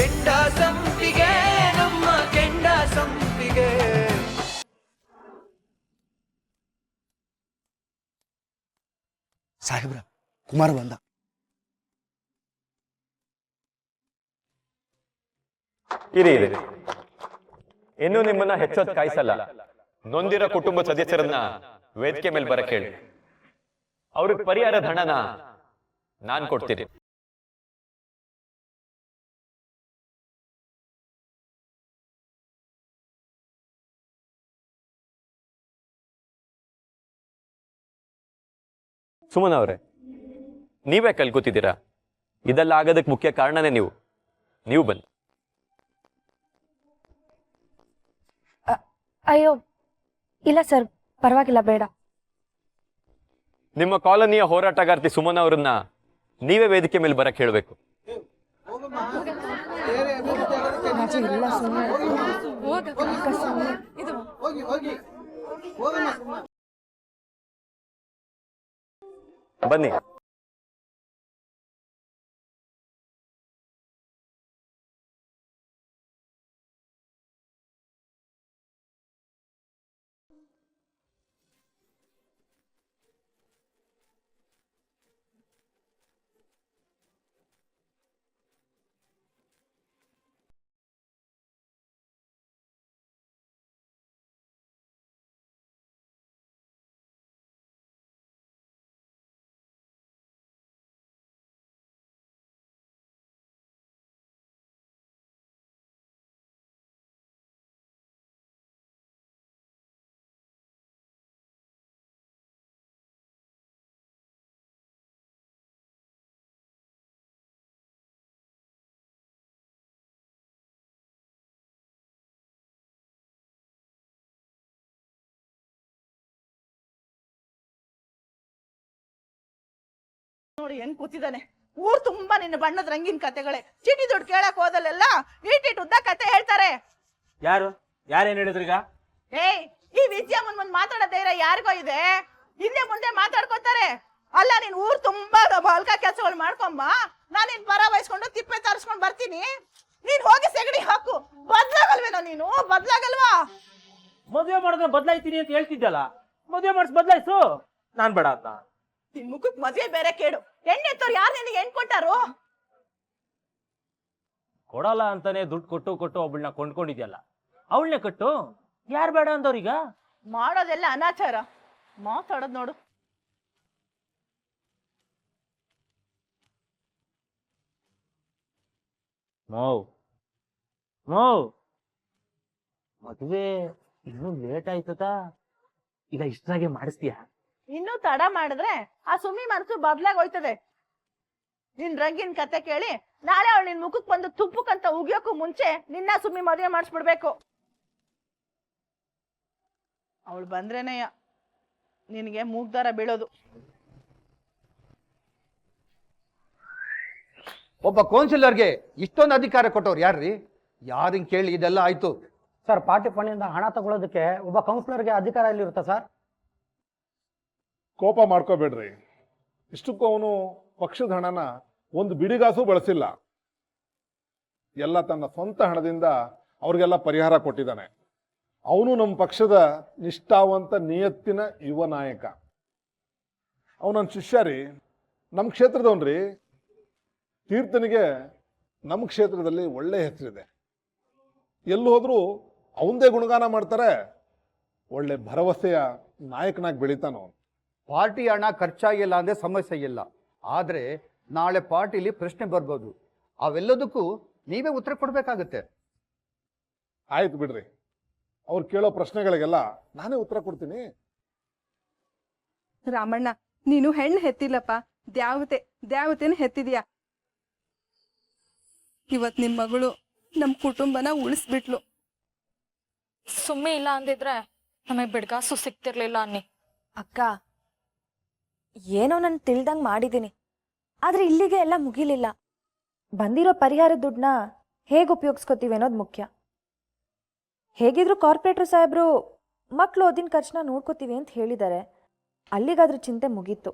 ಕೆಂಡ ಸಂಪಿಗೆ ನಮ್ಮ ಕೆಂಡ ಸಂಪಿಗೆ. ಸಾಹೇಬ್ರ, ಕುಮಾರ ಬಂದ. ಇರಿ ಇನ್ನು ನಿಮ್ಮನ್ನ ಹೆಚ್ಚೊತ್ತು ಕಾಯಿಸಲ್ಲ. ನೊಂದಿರೋ ಕುಟುಂಬ ಸದಸ್ಯರನ್ನ ವೇದಿಕೆ ಮೇಲೆ ಬರಕ್ಕೆ ಹೇಳಿ. ಅವ್ರಿಗೆ ಪರಿಹಾರದ ಹಣನ ನಾನ್ ಕೊಡ್ತೀನಿ. ಸುಮನ್ ಅವರೇ, ನೀವೇ ಕಲ್ಕೋತಿದ್ದೀರಾ? ಇದೆಲ್ಲ ಆಗೋದಕ್ಕೆ ಮುಖ್ಯ ಕಾರಣನೇ ನೀವು ಬನ್ನಿ. ಅಯ್ಯೋ ಇಲ್ಲ ಸರ್, ಪರವಾಗಿಲ್ಲ, ಬೇಡ. ನಿಮ್ಮ ಕಾಲೋನಿಯ ಹೋರಾಟಗಾರ್ತಿ ಸುಮನ್ ಅವರನ್ನ ನೀವೇ ವೇದಿಕೆ ಮೇಲೆ ಬರಕ್ ಹೇಳ್ಬೇಕು. ಬನ್ನಿ. ನೋಡಿ ಹೆಂಗ್ ಕೂತಿದ್ದಾನೆ. ಊರ್ ತುಂಬಾ ನಿನ್ನ ಬಣ್ಣದ ರಂಗಿನ ಕತೆಗಳೇ. ಚೀಟಿ ದುಡ್ಡು ಕೇಳಕ್ ಹೋದಲ್ಲೆಲ್ಲ ಈಟಿಟ್ ಉದ್ದ ಕತೆ ಹೇಳ್ತಾರೆ. ಯಾರೇನ್ ಹೇಳಿದ್ರೀಗ? ಏಯ್, ಈ ವಿದ್ಯಾ ಮುಂದ್ ಮಾತಾಡೋ ಧೈರ್ಯ ಯಾರಿಗೋ ಇದೆ? ಹಿಂದೆ ಮುಂದೆ ಮಾತಾಡ್ಕೋತಾರೆ. ಅಲ್ಲ, ನೀನ್ ಊರ್ ತುಂಬಾ ಬಲ್ಕ ಕೆಲ್ಸಗಳು ಮಾಡ್ಕೊಂಬ, ನಾನ್ ನಿನ್ ಪರ ವಹಿಸ್ಕೊಂಡು ತಿಪ್ಪೆ ತರಿಸ್ಕೊಂಡ್ ಬರ್ತೀನಿ. ನೀನ್ ಹೋಗಿ ಸೆಗಣಿ ಹಾಕು. ಬದ್ಲಾಗಲ್ವೇನೋ ನೀನು? ಬದ್ಲಾಗಲ್ವಾ? ಮದುವೆ ಮಾಡಿದ್ರೆ ಬದ್ಲಾಯ್ತೀನಿ ಅಂತ ಹೇಳ್ತಿದ್ದಲ್ಲ, ಮದುವೆ ಮಾಡಿಸ್ ಬದ್ಲಾಯ್ಸು. ನಾನ್ ಬೇಡ ಅಂತ. ನಿನ್ ಮುಖಕ್ ಮದ್ವೆ ಬೇರೆ ಕೇಡು. ಹೆಣ್ಣೆತ್ತವ್ರು ಯಾರು ನಿನಗೆ ಹೆಣ್ ಕೊಟ್ಟಾರು? ಕೊಡಲ್ಲ ಅಂತಾನೆ ದುಡ್ಡು ಕೊಟ್ಟು ಒಬ್ಬಳನ್ನ ಕೊಂಡ್ಕೊಂಡಿದ್ಯಲ್ಲ, ಅವಳನ್ನೇ ಕಟ್ಟು. ಯಾರು ಬೇಡ ಅಂದವ್ರೀಗ? ಮಾಡೋದೆಲ್ಲ ಅನಾಚಾರ. ಮಾತಾಡೋದ್ ನೋಡು. ಮದುವೆ ಇನ್ನೂ ಲೇಟ್ ಆಯ್ತದ, ಇಲ್ಲ ಇಷ್ಟಾಗೆ ಮಾಡಿಸ್ತೀಯ? ಇನ್ನೂ ತಡ ಮಾಡಿದ್ರೆ ಆ ಸುಮ್ಮಿ ಮನಸ್ಸು ಬದ್ಲಾಗ್ ಹೋಯ್ತದೆ. ನಿನ್ ರಂಗಿನ ಕತೆ ಕೇಳಿ ನಾಳೆ ಅವಳು ನಿನ್ ಮುಖಕ್ ಬಂದು ತುಪ್ಪಕ್ಕಂತ ಉಗಿಯೋಕ್ಕೂ ಮುಂಚೆ ನಿನ್ನ ಸುಮ್ಮಿ ಮದುವೆ ಮಾಡಿಸ್ಬಿಡ್ಬೇಕು. ಅವಳು ಬಂದ್ರೇನೆ ನಿನಗೆ ಮೂಗ್ದಾರ ಬೀಳೋದು. ಒಬ್ಬ ಕೌನ್ಸಿಲರ್ಗೆ ಇಷ್ಟೊಂದು ಅಧಿಕಾರ ಕೊಟ್ಟವ್ರು ಯಾರ್ರಿ? ಯಾರಿನ್ ಕೇಳಿ ಇದೆಲ್ಲ ಆಯ್ತು? ಸರ್, ಪಾರ್ಟಿ ಫಂಡಿಂದ ಹಣ ತಗೊಳ್ಳೋದಕ್ಕೆ ಒಬ್ಬ ಕೌನ್ಸಿಲರ್ಗೆ ಅಧಿಕಾರ ಎಲ್ಲಿರುತ್ತೆ ಸರ್? ಕೋಪ ಮಾಡ್ಕೋಬೇಡ್ರಿ. ಇಷ್ಟಕ್ಕೂ ಅವನು ಪಕ್ಷದ ಹಣನ ಒಂದು ಬಿಡಿಗಾಸು ಬಳಸಿಲ್ಲ. ಎಲ್ಲ ತನ್ನ ಸ್ವಂತ ಹಣದಿಂದ ಅವ್ರಿಗೆಲ್ಲ ಪರಿಹಾರ ಕೊಟ್ಟಿದ್ದಾನೆ. ಅವನು ನಮ್ಮ ಪಕ್ಷದ ನಿಷ್ಠಾವಂತ ನಿಯತ್ತಿನ ಯುವ ನಾಯಕ. ಅವನ ಶಿಷ್ಯ ರೀ, ನಮ್ಮ ಕ್ಷೇತ್ರದವನ್ರಿ. ತೀರ್ಥನಿಗೆ ನಮ್ಮ ಕ್ಷೇತ್ರದಲ್ಲಿ ಒಳ್ಳೆ ಹೆಸರಿದೆ. ಎಲ್ಲಿ ಹೋದ್ರೂ ಅವಂದೇ ಗುಣಗಾನ ಮಾಡ್ತಾರೆ. ಒಳ್ಳೆ ಭರವಸೆಯ ನಾಯಕನಾಗಿ ಬೆಳಿತಾನ. ಪಾರ್ಟಿ ಹಣ ಖರ್ಚಾಗಿಲ್ಲ ಅಂದ್ರೆ ಸಮಸ್ಯೆ ಇಲ್ಲ, ಆದ್ರೆ ನಾಳೆ ಪಾರ್ಟಿಲಿ ಪ್ರಶ್ನೆ ಬರ್ಬೋದು. ಅವೆಲ್ಲದಕ್ಕೂ ನೀವೇ ಉತ್ತರ ಕೊಡ್ಬೇಕಾಗತ್ತೆ. ಆಯ್ತು ಬಿಡ್ರಿ, ಅವ್ರು ಕೇಳೋ ಪ್ರಶ್ನೆಗಳಿಗೆಲ್ಲ ನಾನೇ ಉತ್ತರ ಕೊಡ್ತೀನಿ. ರಾಮಣ್ಣ, ನೀನು ಹೆಣ್ಣು ಹೆತ್ತಿಲ್ಲಪ್ಪ, ದ್ಯಾವತೆನ ಹೆತ್ತಿದ್ಯಾ. ಇವತ್ ನಿಮ್ ಮಗಳು ನಮ್ ಕುಟುಂಬನ ಉಳಿಸ್ಬಿಟ್ಲು. ಸುಮ್ಮನೆ ಇಲ್ಲ ಅಂದಿದ್ರೆ ನಮಗ್ ಬಿಡ್ಗಾಸು ಸಿಕ್ತಿರ್ಲಿಲ್ಲ ಅನ್ನಿ. ಅಕ್ಕ, ಏನೋ ನಾನು ತಿಳ್ದಂಗ್ ಮಾಡಿದ್ದೀನಿ, ಆದ್ರೆ ಇಲ್ಲಿಗೆ ಎಲ್ಲ ಮುಗಿಲಿಲ್ಲ. ಬಂದಿರೋ ಪರಿಹಾರ ದುಡ್ಡನ್ನ ಹೇಗೆ ಉಪಯೋಗಿಸ್ಕೋತೀವಿ ಅನ್ನೋದು ಮುಖ್ಯ. ಹೇಗಿದ್ರು ಕಾರ್ಪೊರೇಟರ್ ಸಾಹೇಬ್ರು ಮಕ್ಳು ಓದಿನ ಖರ್ಚನ್ನ ನೋಡ್ಕೋತೀವಿ ಅಂತ ಹೇಳಿದ್ದಾರೆ. ಅಲ್ಲಿಗಾದ್ರೂ ಚಿಂತೆ ಮುಗೀತು.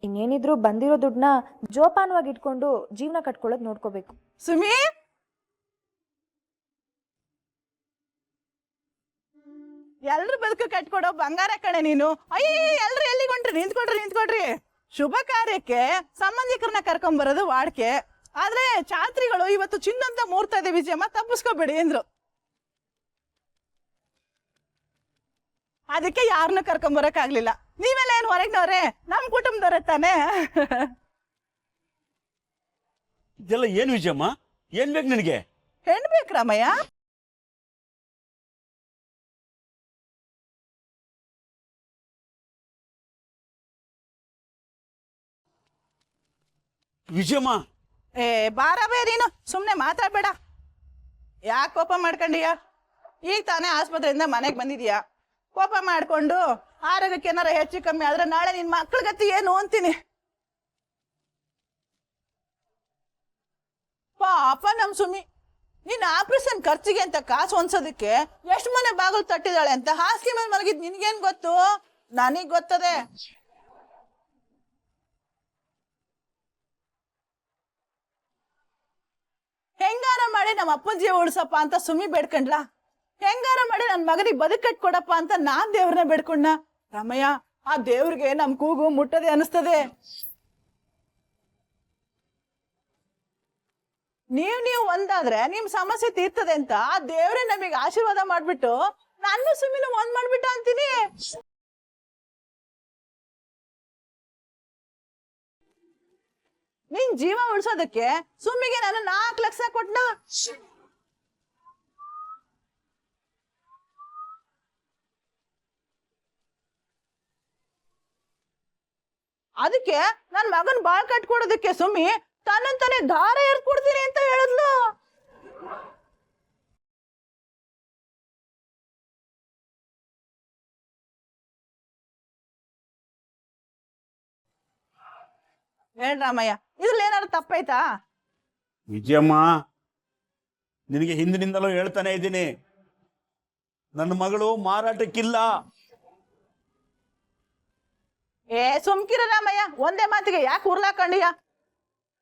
ಇನ್ನೇನಿದ್ರು ಬಂದಿರೋ ದುಡ್ಡನ್ನ ಜೋಪಾನವಾಗಿ ಇಟ್ಕೊಂಡು ಜೀವನ ಕಟ್ಕೊಳ್ಳೋದು ನೋಡ್ಕೋಬೇಕು. ಸುಮಿ, ಎಲ್ರು ಬದುಕು ಕಟ್ಕೊಡೋ ಬಂಗಾರ ಕಣೆ ನೀನು. ಅಯ್ಯ ಎಲ್ರು ಎಲ್ಲಿಗೊಂಡ್ರಿ? ನಿಂತ್ಕೊಡ್ರಿ. ಶುಭ ಕಾರ್ಯಕ್ಕೆ ಸಂಬಂಧಿಕರನ್ನ ಕರ್ಕೊಂಬರೋದು ವಾಡ್ಕೆ. ಆದ್ರೆ ಛಾತ್ರಿಗಳು ಇವತ್ತು ಚಿನ್ನಂತ ಮೂರ್ತ ಇದೆ ವಿಜಯಮ್ಮ, ತಪ್ಪಿಸ್ಕೋಬೇಡಿ ಅಂದ್ರು. ಅದಕ್ಕೆ ಯಾರನ್ನ ಕರ್ಕೊಂಬರಕ್ ಆಗ್ಲಿಲ್ಲ. ನೀವೆಲ್ಲ ಏನ್ ಹೊರಗ್ನವ್ರೆ? ನಮ್ ಕುಟುಂಬದವ್ರೆ ತಾನೇ. ಇದೆಲ್ಲ ಏನು ವಿಜಯಮ್ಮ? ಏನ್ ಬೇಕು ನಿನಗೆ? ಹೆಣ್ ಬೇಕು ರಾಮಯ್ಯ. ವಿಜಯಮ್ಮ ಏ ಬಾರಬೇ, ನೀನು ಸುಮ್ನೆ ಮಾತಾಡ್ಬೇಡ. ಯಾಕೆ ಕೋಪ ಮಾಡ್ಕೊಂಡಿಯ? ಈಗ ತಾನೇ ಆಸ್ಪತ್ರೆಯಿಂದ ಮನೆಗೆ ಬಂದಿದ್ಯಾ. ಕೋಪ ಮಾಡ್ಕೊಂಡು ಆರೋಗ್ಯಕ್ಕೆ ಏನಾರ ಹೆಚ್ಚು ಕಮ್ಮಿ ಆದ್ರೆ ನಾಳೆ ನಿನ್ ಮಕ್ಳ ಗತಿ ಏನು ಅಂತೀನಿ. ಪಾಪ ನಮ್ ಸುಮಿ, ನೀನ್ ಆಪರೇಷನ್ ಖರ್ಚಿಗೆ ಅಂತ ಕಾಸು ಹೊಂದ್ಸೋದಕ್ಕೆ ಎಷ್ಟು ಮನೆ ಬಾಗಿಲು ತಟ್ಟಿದಾಳೆ ಅಂತ ಹಾಸಿಗೆ ಮೇಲೆ ಮಲಗಿದ್ ನಿನ್ಗೇನ್ ಗೊತ್ತು? ನನಗ್ ಗೊತ್ತದೆ. ಹೆಂಗಾರ ಮಾಡಿ ನಮ್ಮ ಅಪ್ಪನ ಜೀವ ಉಳಿಸಪ್ಪ ಅಂತ ಸುಮ್ಮಿ ಬೇಡ್ಕೊಂಡ್ಲ. ಹೆಂಗಾರ ಮಾಡಿ ನನ್ ಮಗನಿಗೆ ಬದುಕಟ್ ಕೊಡಪ್ಪ ಅಂತ ನಾನ್ ದೇವ್ರನ್ನ ಬೇಡ್ಕೊಂಡ. ರಾಮಯ್ಯ, ಆ ದೇವ್ರಿಗೆ ನಮ್ ಕೂಗು ಮುಟ್ಟದೆ ಅನಿಸ್ತದೆ. ನೀವು ಒಂದಾದ್ರೆ ನಿಮ್ ಸಮಸ್ಯೆ ತೀರ್ತದೆ ಅಂತ ಆ ದೇವ್ರೇ ನಮಗೆ ಆಶೀರ್ವಾದ ಮಾಡ್ಬಿಟ್ಟು ನನ್ನ ಸುಮ್ಮಿನ ಒಂದ್ ಮಾಡ್ಬಿಟ್ಟ ಅಂತೀನಿ. ನಿನ್ ಜೀವ ಉಳ್ಸೋದಕ್ಕೆ ಸುಮ್ಮಿಗೆ ನಾನು 4 ಲಕ್ಷ ಕೊಟ್ನ. ಅದಕ್ಕೆ ನನ್ ಮಗನ್ ಬಾಳ್ ಕಟ್ಕೊಡೋದಕ್ಕೆ ಸುಮ್ಮಿ ತನ್ನಂತಾನೆ ದಾರ ಎರ್ಕೊಡ್ತೀನಿ ಅಂತ ಹೇಳಿದ್ಲು. ಹೇಳ್ ರಾಮಯ್ಯ, ಇದ್ರಲ್ಲಿ ಏನಾದ್ರು ತಪ್ಪೈತಾ? ವಿಜಯಮ್ಮ, ನಿನಗೆ ಹಿಂದಿನಿಂದಲೂ ಹೇಳ್ತಾನೆ ಇದ್ದೀನಿ, ನನ್ನ ಮಗಳು ಮಾರಾಟಕ್ಕಿಲ್ಲ. ಏ ಸುಮ್ಕಿರ ರಾಮಯ್ಯ, ಒಂದೇ ಮಾತಿಗೆ ಯಾಕೆ ಉರ್ಲಾಕೊಂಡಿಯ?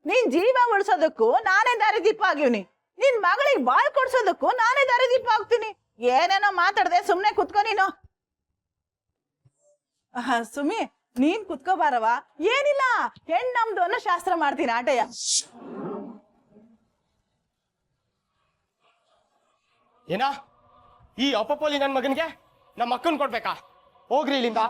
ನೀನ್ ಜೀವ ಉಳ್ಸೋದಕ್ಕೂ ನಾನೇ ದಾರಿದೀಪ ಆಗಿವ್ನಿ, ನಿನ್ ಮಗಳಿಗೆ ಬಾಳ್ ಕೊಡ್ಸೋದಕ್ಕೂ ನಾನೇ ದಾರಿದೀಪ ಆಗ್ತೀನಿ. ಏನೇನೋ ಮಾತಾಡ್ದೆ, ಸುಮ್ನೆ ಕುತ್ಕೋ ನೀನು. ಸುಮ್ಮಿ ನೀನ್ ಕುತ್ಕೋಬಾರವ. ಏನಿಲ್ಲ, ಹೆಣ್ ನಮ್ದು ಅನ್ನೋ ಶಾಸ್ತ್ರ ಮಾಡ್ತೀನಿ ಆಟಯ್ಯ. ಏನ ಈ ಅಪ್ಪಪೋಲಿ ನನ್ ಮಗನ್ಗೆ ನಮ್ಮ ಅಕ್ಕನ್ ಕೊಡ್ಬೇಕಾ? ಹೋಗ್ರಿ ಇಲ್ಲಿಂದ.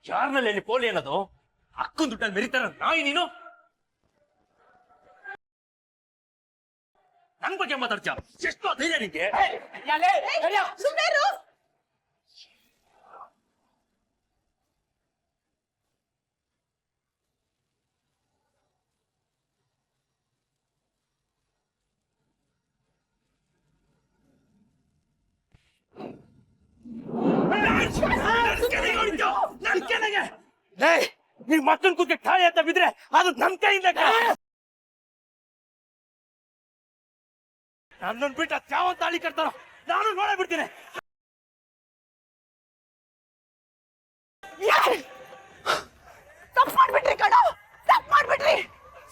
ಯಾರನಲ್ಲಿ ಪೋಲಿ ಅನ್ನೋದು? ಅಕ್ಕನ್ ದುಡ್ಡಲ್ಲಿ ಮೆರಿತಾರ ನಾಯಿ ನೀನು? ನನ್ ಬಗ್ಗೆ ಮಾತಾಡ್ತೀಯ? ಎಷ್ಟೋ ಧೈರ್ಯ ನಿಂಗೆ? ಸುಮ್ನೆ ಇರು. ನೀವ್ ಮಕ್ಕನ್ ಕೂತ್ಗೆ ತಾಳಿ ಅಂತ ಬಿದ್ರೆ ಅದು ನಮ್ ಕೈಯಿಂದ. ನನ್ನನ್ ಬಿಟ್ಟು ಯಾವ ತಾಳಿ ಕಟ್ತಾರೋ ನಾನು ನೋಡೇ ಬಿಡ್ತೀನಿ. ತಪ್ಪು ಮಾಡ್ಬಿಟ್ರಿ ಕಣೋ, ತಪ್ಪು ಮಾಡ್ಬಿಟ್ರಿ.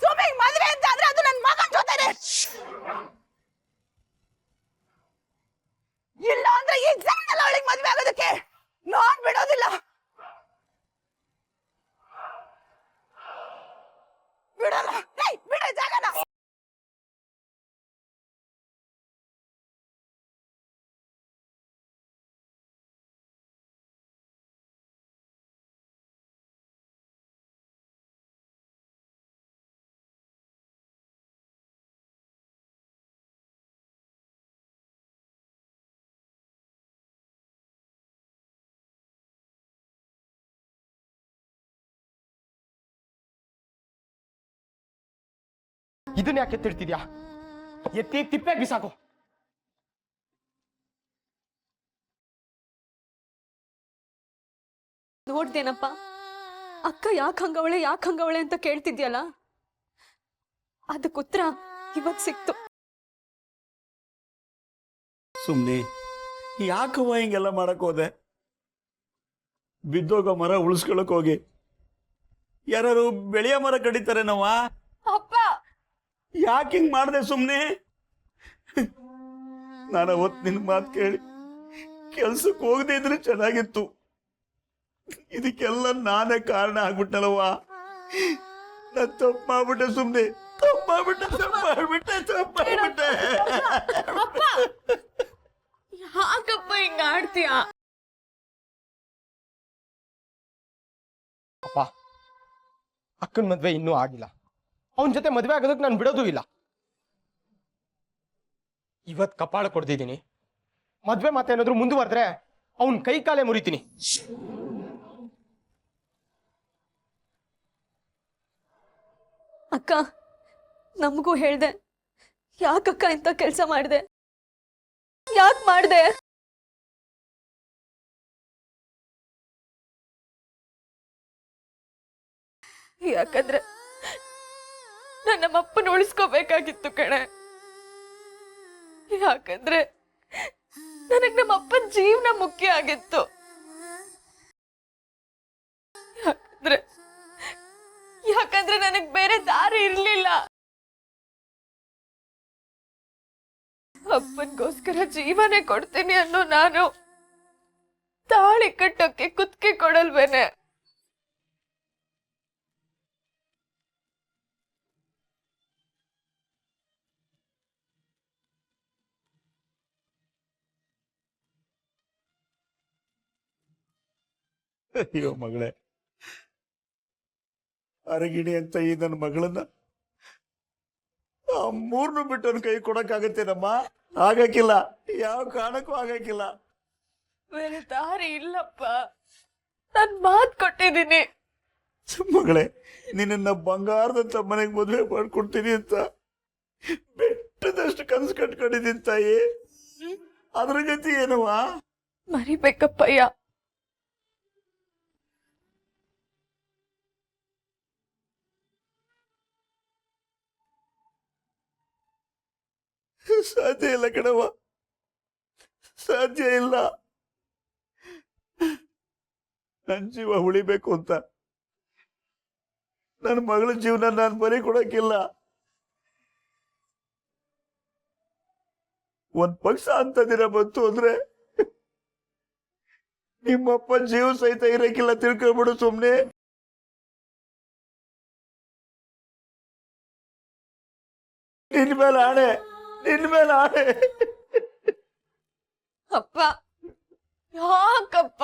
ಸುಮ್ಮಿಗೆ ಮದ್ವೆ ಅಂತ ಆದ್ರೆ ಅದು ನನ್ ಮಗನ್ ಜೊತೆನೆ. ಇಲ್ಲ ಅಂದ್ರೆ ಈ ಜನ್ಮದಲ್ಲಿ ಅವಳಿಗೆ ಮದ್ವೆ ಆಗೋದಕ್ಕೆ ನಾನ್ ಬಿಡೋದಿಲ್ಲ. ಬಿಡಲ್ಲ, ಬಿಡ ಜಾಗನ. ಇದನ್ನ ಯಾಕೆ ಎತ್ತಿಡ್ತಿದ್ಯಾ? ಎತ್ತಿ ತಿಪ್ಪೆಗೆ ಬಿಸಾಕು. ನೋಡ್ದೇನಪ್ಪ, ಅಕ್ಕ ಯಾಕೆ ಹಂಗವಳೆ ಅಂತ ಕೇಳ್ತಿದ್ಯಲ್ಲ, ಅದಕ್ಕೆ ಉತ್ತರ ಇವತ್ತು ಸಿಕ್ತು. ಸುಮ್ನೆ ಯಾಕವ್ವ ಹಿಂಗೆಲ್ಲ ಮಾಡಕ್ ಹೋದೆ? ಬಿದ್ದೋಗೋ ಮರ ಉಳಿಸ್ಕೊಳಕ್ ಹೋಗಿ ಯಾರು ಬೆಳೆಯ ಮರ ಕಡಿತಾರೇನವ್ವ? ಅಪ್ಪ ಯಾಕೆ ಹಿಂಗ್ ಮಾಡ್ದೆ ಸುಮ್ನೆ? ನಾನು ಅವತ್ತು ನಿನ್ ಮಾತು ಕೇಳಿ ಕೆಲ್ಸಕ್ಕೆ ಹೋಗದೆ ಇದ್ರೆ ಚೆನ್ನಾಗಿತ್ತು. ಇದಕ್ಕೆಲ್ಲ ನಾನೇ ಕಾರಣ ಆಗ್ಬಿಟ್ಟಲ್ಲವ್ವ. ನಾನು ತಪ್ಪು ಮಾಡ್ಬಿಟ್ಟೆ, ಸುಮ್ನೆ ತಪ್ಪು ಮಾಡ್ಬಿಟ್ಟೆ. ಯಾಕಪ್ಪ ಹಿಂಗ ಆಡ್ತೀಯ? ಅಪ್ಪ, ಅಕ್ಕನ ಮದ್ವೆ ಇನ್ನೂ ಆಗಿಲ್ಲ. ಅವನ ಜೊತೆ ಮದ್ವೆ ಆಗೋದಕ್ಕೆ ನಾನು ಬಿಡೋದು ಇಲ್ಲ. ಇವತ್ ಕಪಾಳ ಕೊಡ್ತಿದ್ದೀನಿ. ಮದ್ವೆ ಮಾತೇನಾದ್ರೂ ಮುಂದುವರೆದ್ರೆ ಅವನ್ ಕೈ ಕಾಲೇ ಮುರಿತೀನಿ. ಅಕ್ಕ, ನಮಗೂ ಹೇಳ್ದೆ. ಯಾಕಕ್ಕ ಇಂಥ ಕೆಲಸ ಮಾಡಿದೆ? ಯಾಕೆ ಮಾಡಿದೆ? ಯಾಕಂದ್ರೆ ನಾನು ನಮ್ಮಪ್ಪನ ಉಳಿಸ್ಕೋಬೇಕಾಗಿತ್ತು ಕಣೆ. ಯಾಕಂದ್ರೆ ನನಗ್ ನಮ್ಮಪ್ಪನ ಜೀವನ ಮುಖ್ಯ ಆಗಿತ್ತು. ಯಾಕಂದ್ರೆ ನನಗ್ ಬೇರೆ ದಾರಿ ಇರ್ಲಿಲ್ಲ. ಅಪ್ಪನ್ಗೋಸ್ಕರ ಜೀವನೇ ಕೊಡ್ತೀನಿ ಅನ್ನೋ ನಾನು ತಾಳಿ ಕಟ್ಟೋಕೆ ಕುತ್ತಿಗೆ ಕೊಡಲ್ವೇನೆ? ಅಯ್ಯೋ ಮಗಳೇ, ಅರಗಿಣಿ ಅಂತ ಈ ನನ್ನ ಮಗಳನ್ನ ಆ ಮೂರ್ನು ಬಿಟ್ಟು ಅವ್ನ ಕೈ ಕೊಡಕ್ಕಾಗತ್ತೇನಮ್ಮ? ಆಗಕ್ಕಿಲ್ಲ, ಯಾವ ಕಾರಣಕ್ಕೂ ಆಗಕ್ಕಿಲ್ಲ. ಬೇರೆ ದಾರಿ ಇಲ್ಲಪ್ಪ. ನಾನ್ ಮಾತ್ ಕೊಟ್ಟಿದ್ದೀನಿ. ಮಗಳೇ, ನಿನ್ನ ಬಂಗಾರದಂತ ಮನೆಗೆ ಮದುವೆ ಮಾಡ್ಕೊಡ್ತೀನಿ ಅಂತ ಬೆಟ್ಟದಷ್ಟು ಕನಸು ಕಟ್ಕೊಂಡಿದ್ದೀನಿ ತಾಯಿ. ಅದ್ರ ಗತಿ ಏನವ್ವ? ಮರಿಬೇಕಪ್ಪಯ್ಯ. ಸಾಧ್ಯ ಇಲ್ಲ ಕಣವ್ವ, ಸಾಧ್ಯ ಇಲ್ಲ. ನನ್ನ ಜೀವ ಉಳಿಬೇಕು ಅಂತ ನನ್ನ ಮಗಳ ಜೀವನ ನಾನು ಬರೀ ಕೊಡಕ್ಕಿಲ್ಲ. ಒಂದ್ ಪಕ್ಷ ಅಂತ ದಿನ ಬಂತು ಅಂದ್ರೆ ನಿಮ್ಮಪ್ಪ ಜೀವ ಸಹಿತ ಇರಕ್ಕಿಲ್ಲ, ತಿಳ್ಕೊಬಿಡು ಸುಮ್ನೆ. ನಿನ್ ಮೇಲೆ ಆಣೆ, ನಿನ್ ಮೇಲೆ ಆಣೆ. ಅಪ್ಪ, ಯಾಕಪ್ಪ?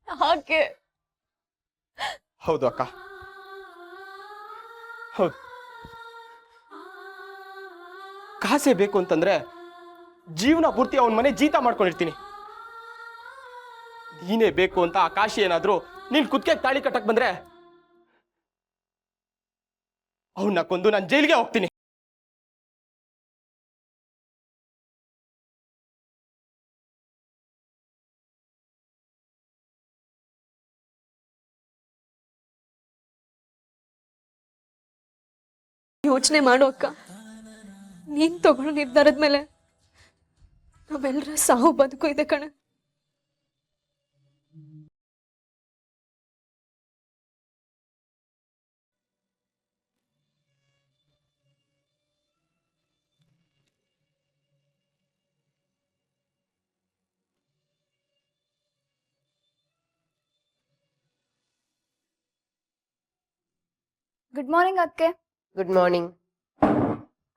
ಯಾಕೆ? ಹೌದು ಅಕ್ಕ, ಹೌದು. ಕಾಸೆ ಬೇಕು ಅಂತಂದ್ರೆ ಜೀವನ ಪೂರ್ತಿ ಅವನ ಮನೆ ಜೀತ ಮಾಡ್ಕೊಂಡಿರ್ತೀನಿ. ನೀನೇ ಬೇಕು ಅಂತ ಆ ಕಾಶಿ ಏನಾದ್ರು ನೀನ್ ಕುತ್ತಿಗೆ ತಾಳಿ ಕಟ್ಟಕ್ ಬಂದ್ರೆ ಅವನ್ನ ಕೊಂದು ನಾನು ಜೈಲಿಗೆ ಹೋಗ್ತೀನಿ. ಯೋಚನೆ ಮಾಡು ಅಕ್ಕ. ನೀನ್ ತಗೊಳ್ಳೋ ನಿರ್ಧಾರದ ಮೇಲೆ ನಾವೆಲ್ಲರ ಸಾವು ಬದುಕು ಇದೆ ಕಣ. ಗುಡ್ ಮಾರ್ನಿಂಗ್ ಅಕ್ಕೆ. Good morning.